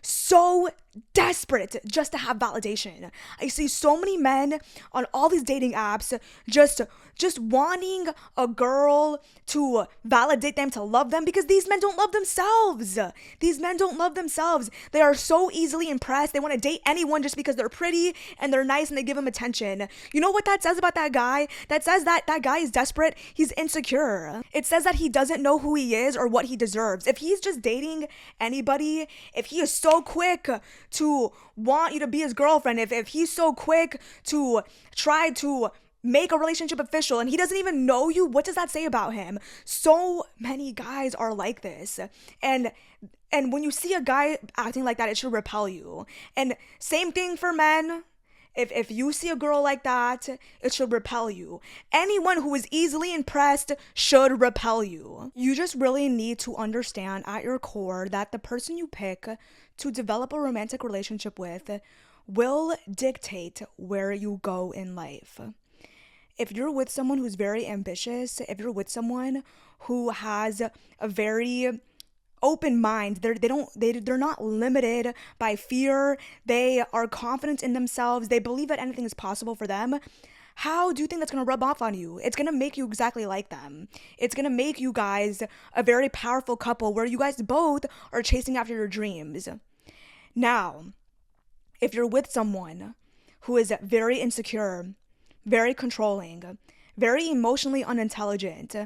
so desperate just to have validation. I see so many men on all these dating apps just wanting a girl to validate them, to love them, because these men don't love themselves. These men don't love themselves. They are so easily impressed. They want to date anyone just because they're pretty and they're nice and they give them attention. You know what that says about that guy? That says that guy is desperate. He's insecure. It says that he doesn't know who he is or what he deserves. If he's just dating anybody, if he is so quick to want you to be his girlfriend, if he's so quick to try to make a relationship official and he doesn't even know you, what does that say about him? So many guys are like this. And when you see a guy acting like that, it should repel you. And same thing for men. If you see a girl like that, it should repel you. Anyone who is easily impressed should repel you. You just really need to understand at your core that the person you pick to develop a romantic relationship with will dictate where you go in life. If you're with someone who's very ambitious, if you're with someone who has a very open mind, they're not limited by fear, they are confident in themselves, they believe that anything is possible for them, how do you think that's going to rub off on you? It's going to make you exactly like them. It's going to make you guys a very powerful couple where you guys both are chasing after your dreams. Now, if you're with someone who is very insecure, very controlling, very emotionally unintelligent,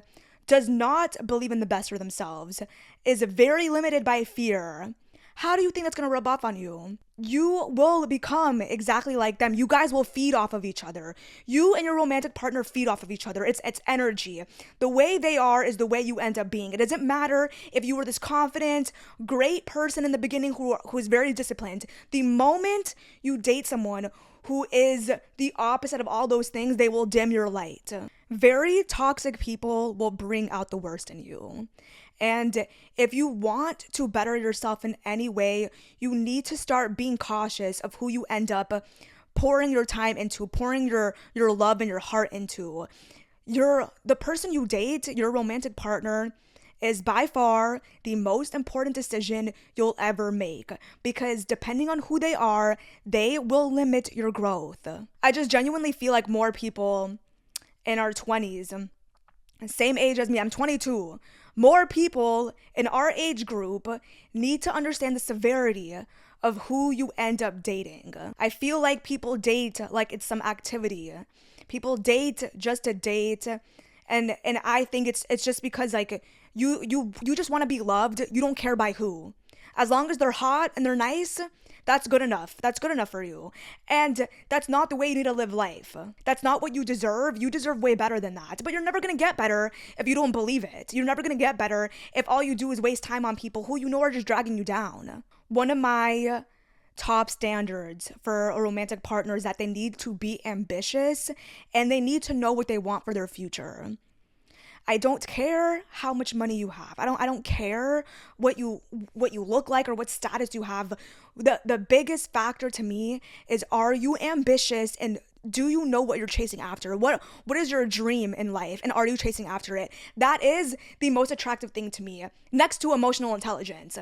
does not believe in the best for themselves, is very limited by fear, how do you think that's going to rub off on you? you will become exactly like them. You guys will feed off of each other. You and your romantic partner feed off of each other. It's energy. The way they are is the way you end up being. It doesn't matter if you were this confident, great person in the beginning who is very disciplined. The moment you date someone who is the opposite of all those things, they will dim your light. Very toxic people will bring out the worst in you. And if you want to better yourself in any way, you need to start being cautious of who you end up pouring your time into, pouring your love and your heart into. The person you date, your romantic partner, is by far the most important decision you'll ever make, because depending on who they are, they will limit your growth. I just genuinely feel like more people in our 20s, same age as me, I'm 22. More people in our age group need to understand the severity of who you end up dating. I feel like people date like it's some activity. People date just to date, and I think it's just because like you just want to be loved. You don't care by who. As long as they're hot and they're nice, that's good enough. That's good enough for you. And that's not the way you need to live life. That's not what you deserve. You deserve way better than that. But you're never going to get better if you don't believe it. You're never going to get better if all you do is waste time on people who you know are just dragging you down. One of my top standards for a romantic partner is that they need to be ambitious and they need to know what they want for their future. I don't care how much money you have. I don't care what you look like or what status you have. The biggest factor to me is, are you ambitious, and do you know what you're chasing after? What is your dream in life, and are you chasing after it? That is the most attractive thing to me, next to emotional intelligence.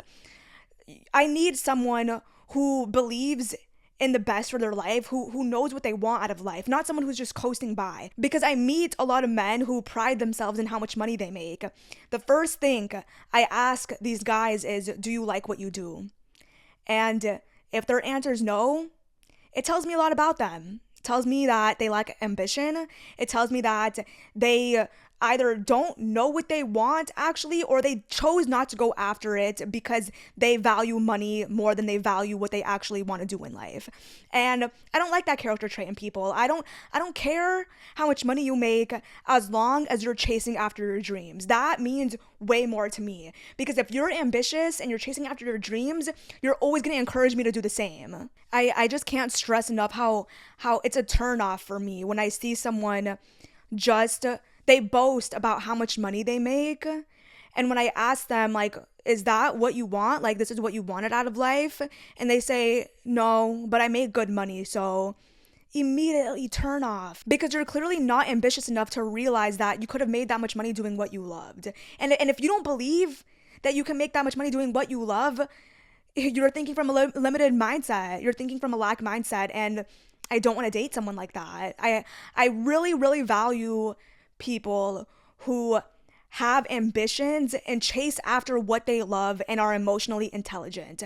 I need someone who believes in the best for their life, who knows what they want out of life, not someone who's just coasting by. Because I meet a lot of men who pride themselves in how much money they make. The first thing I ask these guys is, do you like what you do? And if their answer is no, it tells me a lot about them. It tells me that they lack ambition. It tells me that they either don't know what they want actually, or they chose not to go after it because they value money more than they value what they actually want to do in life. And I don't like that character trait in people. I don't care how much money you make as long as you're chasing after your dreams. That means way more to me, because if you're ambitious and you're chasing after your dreams, you're always going to encourage me to do the same. I just can't stress enough how it's a turn off for me when I see someone just they boast about how much money they make. And when I ask them, like, is that what you want? Like, this is what you wanted out of life? And they say, no, but I make good money. So immediately turn off, because you're clearly not ambitious enough to realize that you could have made that much money doing what you loved. And if you don't believe that you can make that much money doing what you love, you're thinking from a limited mindset. You're thinking from a lack mindset. And I don't want to date someone like that. I really, really value people who have ambitions and chase after what they love and are emotionally intelligent.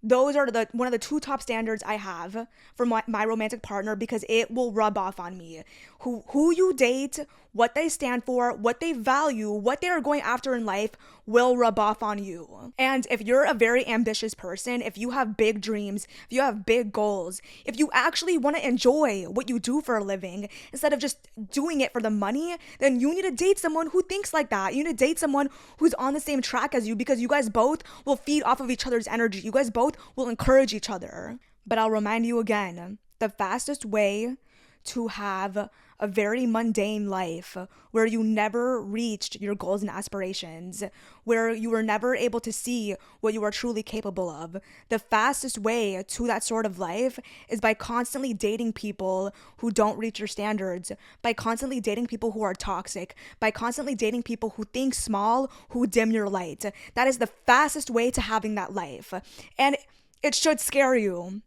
Those are one of the two top standards I have for my romantic partner, because it will rub off on me. Who you date, what they stand for, what they value, what they are going after in life will rub off on you. And if you're a very ambitious person, if you have big dreams, if you have big goals, if you actually want to enjoy what you do for a living instead of just doing it for the money, then you need to date someone who thinks like that. You need to date someone who's on the same track as you, because you guys both will feed off of each other's energy. You guys both will encourage each other. But I'll remind you again, the fastest way to have a very mundane life where you never reached your goals and aspirations, where you were never able to see what you are truly capable of. The fastest way to that sort of life is by constantly dating people who don't reach your standards, by constantly dating people who are toxic, by constantly dating people who think small, who dim your light. That is the fastest way to having that life. And it should scare you.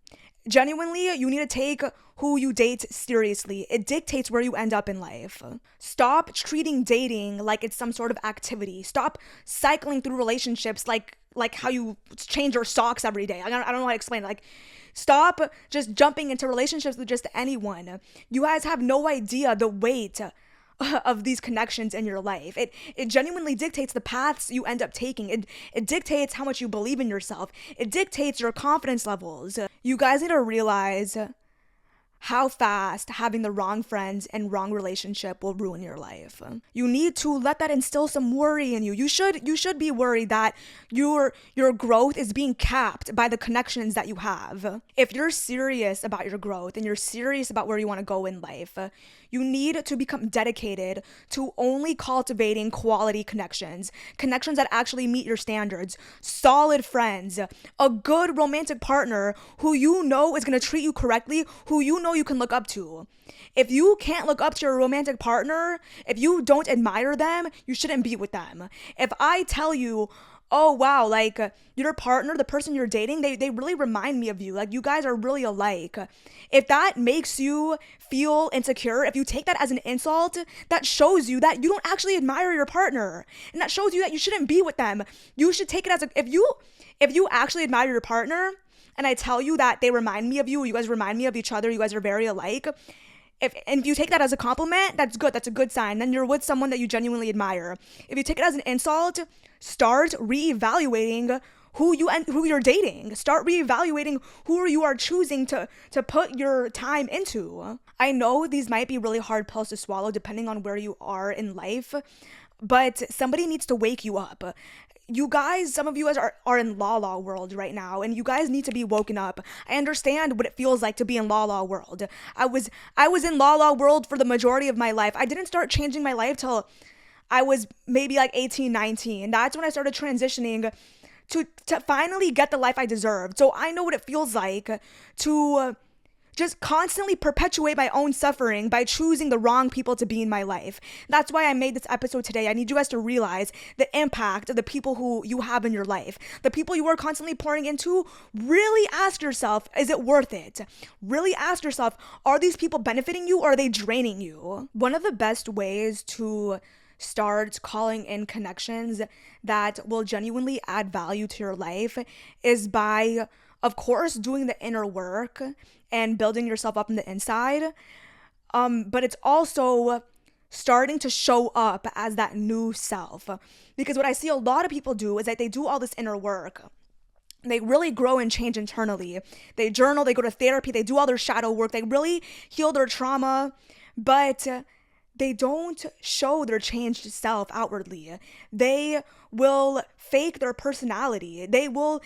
Genuinely, you need to take who you date seriously. It dictates where you end up in life. Stop treating dating like it's some sort of activity. Stop cycling through relationships like how you change your socks every day. I don't know how to explain it. Like, stop just jumping into relationships with just anyone. You guys have no idea the weight of these connections in your life. It genuinely dictates the paths you end up taking. It dictates how much you believe in yourself. It dictates your confidence levels. You guys need to realize how fast having the wrong friends and wrong relationship will ruin your life. You need to let that instill some worry in you. You should be worried that your growth is being capped by the connections that you have. If you're serious about your growth and you're serious about where you want to go in life, you need to become dedicated to only cultivating quality connections that actually meet your standards, solid friends, a good romantic partner who you know is going to treat you correctly, who you know you can look up to. If you can't look up to your romantic partner, if you don't admire them, you shouldn't be with them. If I tell you, oh wow, like your partner, the person you're dating, they really remind me of you. Like you guys are really alike. If that makes you feel insecure, if you take that as an insult, that shows you that you don't actually admire your partner. And that shows you that you shouldn't be with them. You should take it as if you actually admire your partner and I tell you that they remind me of you guys remind me of each other, you guys are very alike. If you take that as a compliment, that's good. That's a good sign. Then you're with someone that you genuinely admire. If you take it as an insult, start reevaluating who you're dating. Start reevaluating who you are choosing to put your time into. I know these might be really hard pills to swallow depending on where you are in life, but somebody needs to wake you up. You guys, some of you guys are in la world right now, and you guys need to be woken up. I understand what it feels like to be in la world. I was in la world for the majority of my life. I didn't start changing my life till I was maybe like 18, 19. That's when I started transitioning to finally get the life I deserved. So I know what it feels like to just constantly perpetuate my own suffering by choosing the wrong people to be in my life. That's why I made this episode today. I need you guys to realize the impact of the people who you have in your life. The people you are constantly pouring into, really ask yourself, is it worth it? Really ask yourself, are these people benefiting you or are they draining you? One of the best ways to start calling in connections that will genuinely add value to your life is by, of course, doing the inner work and building yourself up on the inside. But it's also starting to show up as that new self. Because what I see a lot of people do is that they do all this inner work. They really grow and change internally. They journal, they go to therapy, they do all their shadow work, they really heal their trauma, but they don't show their changed self outwardly. They will fake their personality. They will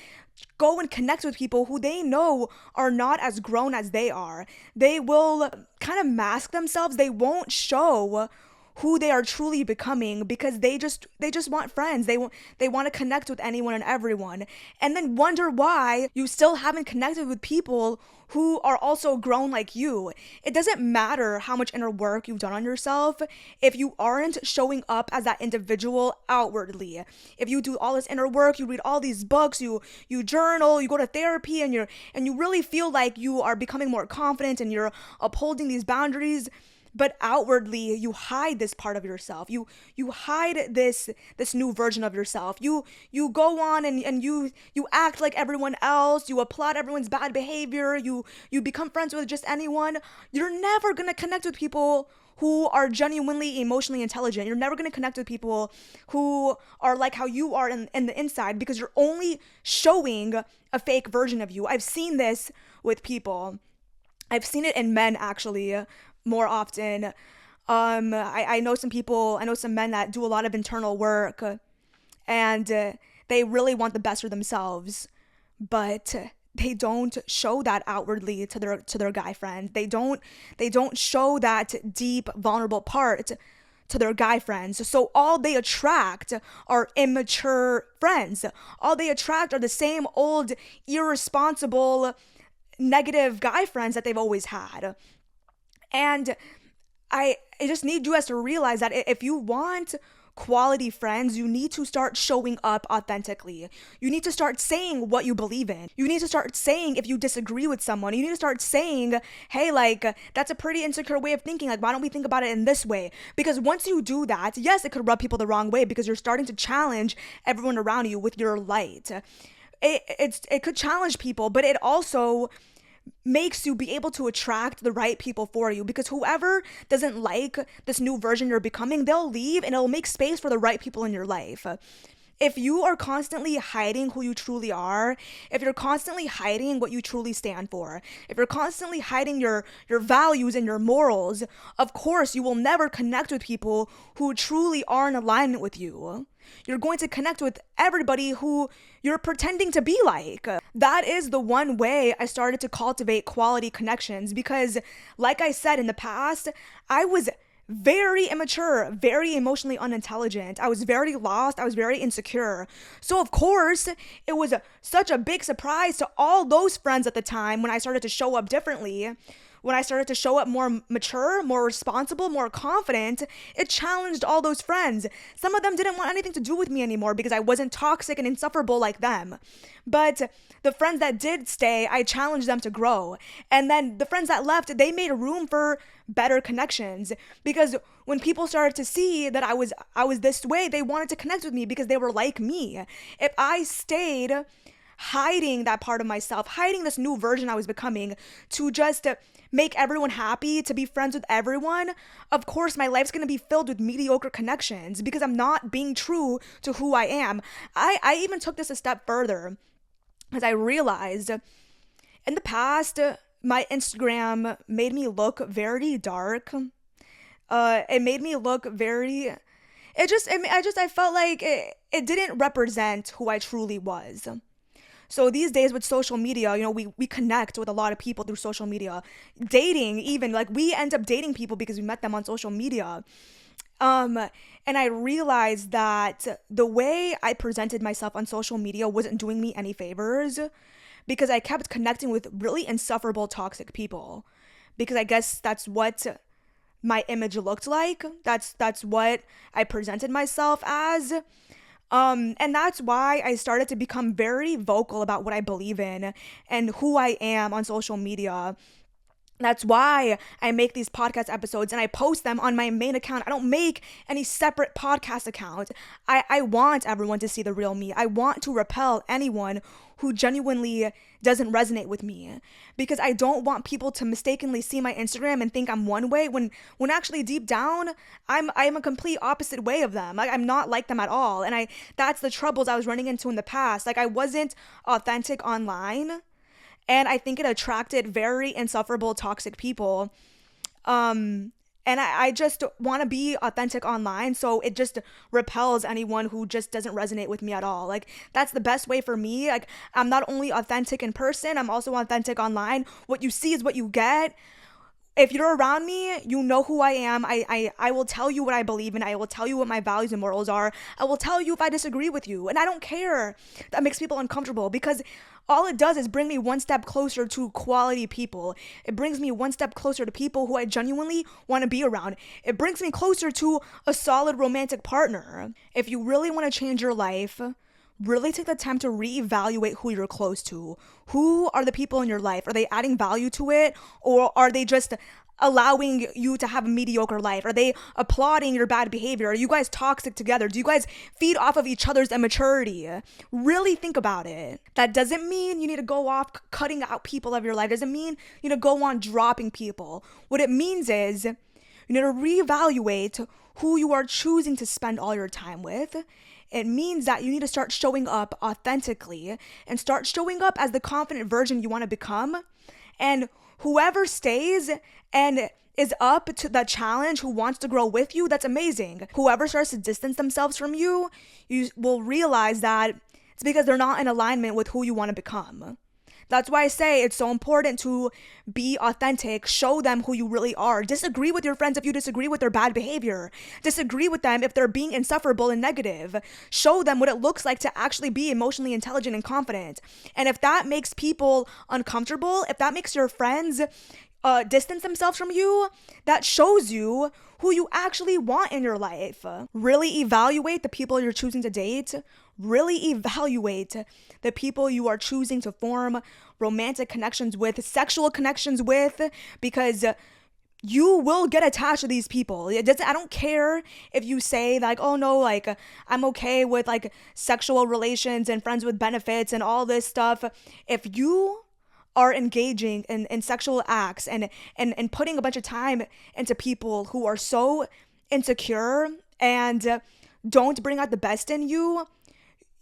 go and connect with people who they know are not as grown as they are. They will kind of mask themselves. They won't show who they are truly becoming because they just want friends. They want to connect with anyone and everyone, and then wonder why you still haven't connected with people who are also grown like you. It doesn't matter how much inner work you've done on yourself if you aren't showing up as that individual outwardly. If you do all this inner work, you read all these books, you journal, you go to therapy, and you really feel like you are becoming more confident and you're upholding these boundaries, but outwardly you hide this part of yourself. You hide this new version of yourself. You go on and you act like everyone else. You applaud everyone's bad behavior. You become friends with just anyone. You're never going to connect with people who are genuinely emotionally intelligent. You're never going to connect with people who are like how you are in the inside, because you're only showing a fake version of you. I've seen this with people. I've seen it in men, actually, more often. I know some men that do a lot of internal work, and they really want the best for themselves, but they don't show that outwardly to their guy friends. They don't show that deep, vulnerable part to their guy friends. So all they attract are immature friends. All they attract are the same old, irresponsible, negative guy friends that they've always had. And I just need you guys to realize that if you want quality friends, you need to start showing up authentically. You need to start saying what you believe in. You need to start saying if you disagree with someone. You need to start saying, hey, like, that's a pretty insecure way of thinking. Like, why don't we think about it in this way? Because once you do that, yes, it could rub people the wrong way because you're starting to challenge everyone around you with your light. It could challenge people, but it also makes you be able to attract the right people for you, because whoever doesn't like this new version you're becoming, they'll leave and it'll make space for the right people in your life. If you are constantly hiding who you truly are, if you're constantly hiding what you truly stand for, if you're constantly hiding your values and your morals, of course you will never connect with people who truly are in alignment with you. You're going to connect with everybody who you're pretending to be like. That is the one way I started to cultivate quality connections, because like I said in the past, I was very immature, very emotionally unintelligent. I was very lost. I was very insecure. So, of course, it was such a big surprise to all those friends at the time when I started to show up differently. When I started to show up more mature, more responsible, more confident, it challenged all those friends. Some of them didn't want anything to do with me anymore because I wasn't toxic and insufferable like them. But the friends that did stay, I challenged them to grow. And then the friends that left, they made room for better connections, because when people started to see that I was this way, they wanted to connect with me because they were like me. If I stayed hiding that part of myself, hiding this new version I was becoming to just make everyone happy, to be friends with everyone, of course my life's gonna be filled with mediocre connections because I'm not being true to who I am. I even took this a step further, as I realized in the past, my Instagram made me look very dark. It made me look very. I felt like it didn't represent who I truly was. So these days with social media, we connect with a lot of people through social media. Dating, even, like, we end up dating people because we met them on social media. And I realized that the way I presented myself on social media wasn't doing me any favors, because I kept connecting with really insufferable, toxic people. Because I guess that's what my image looked like. That's what I presented myself as. And that's why I started to become very vocal about what I believe in and who I am on social media. That's why I make these podcast episodes and I post them on my main account. I don't make any separate podcast account. I want everyone to see the real me. I want to repel anyone who genuinely doesn't resonate with me, because I don't want people to mistakenly see my Instagram and think I'm one way when actually deep down I'm a complete opposite way of them. Like, I'm not like them at all. And that's the troubles I was running into in the past. Like, I wasn't authentic online. And I think it attracted very insufferable, toxic people. And I just want to be authentic online. So it just repels anyone who just doesn't resonate with me at all. Like, that's the best way for me. Like, I'm not only authentic in person, I'm also authentic online. What you see is what you get. If you're around me, you know who I am. I will tell you what I believe in. I will tell you what my values and morals are. I will tell you if I disagree with you. And I don't care. That makes people uncomfortable, because all it does is bring me one step closer to quality people. It brings me one step closer to people who I genuinely want to be around. It brings me closer to a solid romantic partner. If you really want to change your life, really take the time to reevaluate who you're close to. Who are the people in your life? Are they adding value to it? Or are they just allowing you to have a mediocre life? Are they applauding your bad behavior? Are you guys toxic together? Do you guys feed off of each other's immaturity? Really think about it. That doesn't mean you need to go off cutting out people of your life. Doesn't mean you need to go on dropping people. What it means is you need to reevaluate who you are choosing to spend all your time with. It means that you need to start showing up authentically and start showing up as the confident version you want to become. And whoever stays and is up to the challenge, who wants to grow with you, that's amazing. Whoever starts to distance themselves from you, you will realize that it's because they're not in alignment with who you want to become. That's why I say it's so important to be authentic. Show them who you really are. Disagree with your friends if you disagree with their bad behavior. Disagree with them if they're being insufferable and negative. Show them what it looks like to actually be emotionally intelligent and confident. And if that makes people uncomfortable, if that makes your friends distance themselves from you, that shows you who you actually want in your life. Really evaluate the people you're choosing to date. Really evaluate the people you are choosing to form romantic connections with, sexual connections with, because you will get attached to these people. I don't care if you say like, oh no, like I'm okay with like sexual relations and friends with benefits and all this stuff. If you are engaging in sexual acts and putting a bunch of time into people who are so insecure and don't bring out the best in you,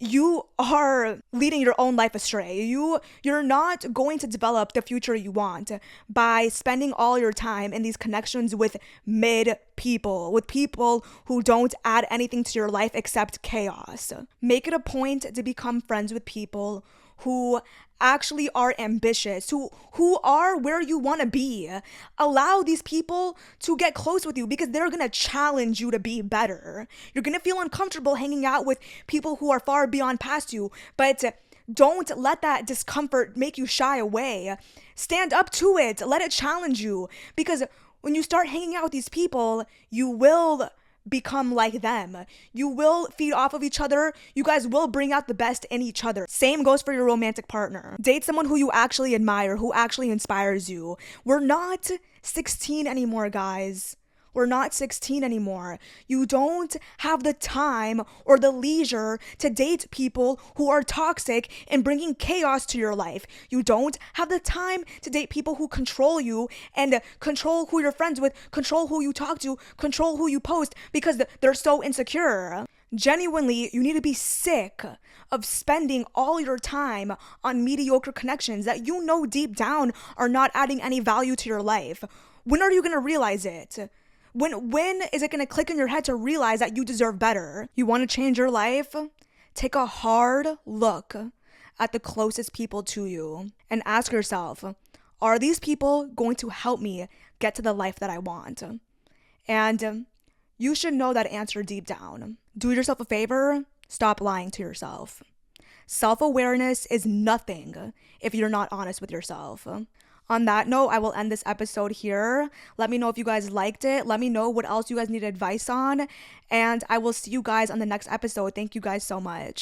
you are leading your own life astray. You're not going to develop the future you want by spending all your time in these connections with mid people, with people who don't add anything to your life except chaos. Make it a point to become friends with people who actually are ambitious, who are where you want to be. Allow these people to get close with you because they're going to challenge you to be better. You're going to feel uncomfortable hanging out with people who are far beyond past you, but don't let that discomfort make you shy away. Stand up to it. Let it challenge you, because when you start hanging out with these people, you will become like them. You will feed off of each other. You guys will bring out the best in each other. Same goes for your romantic partner. Date someone who you actually admire, who actually inspires you. We're not 16 anymore, guys. We're not 16 anymore. You don't have the time or the leisure to date people who are toxic and bringing chaos to your life. You don't have the time to date people who control you and control who you're friends with, control who you talk to, control who you post because they're so insecure. Genuinely, you need to be sick of spending all your time on mediocre connections that you know deep down are not adding any value to your life. When are you going to realize it? When is it going to click in your head to realize that you deserve better? You want to change your life? Take a hard look at the closest people to you and ask yourself, are these people going to help me get to the life that I want? And you should know that answer deep down. Do yourself a favor, stop lying to yourself. Self-awareness is nothing if you're not honest with yourself. On that note, I will end this episode here. Let me know if you guys liked it. Let me know what else you guys need advice on. And I will see you guys on the next episode. Thank you guys so much.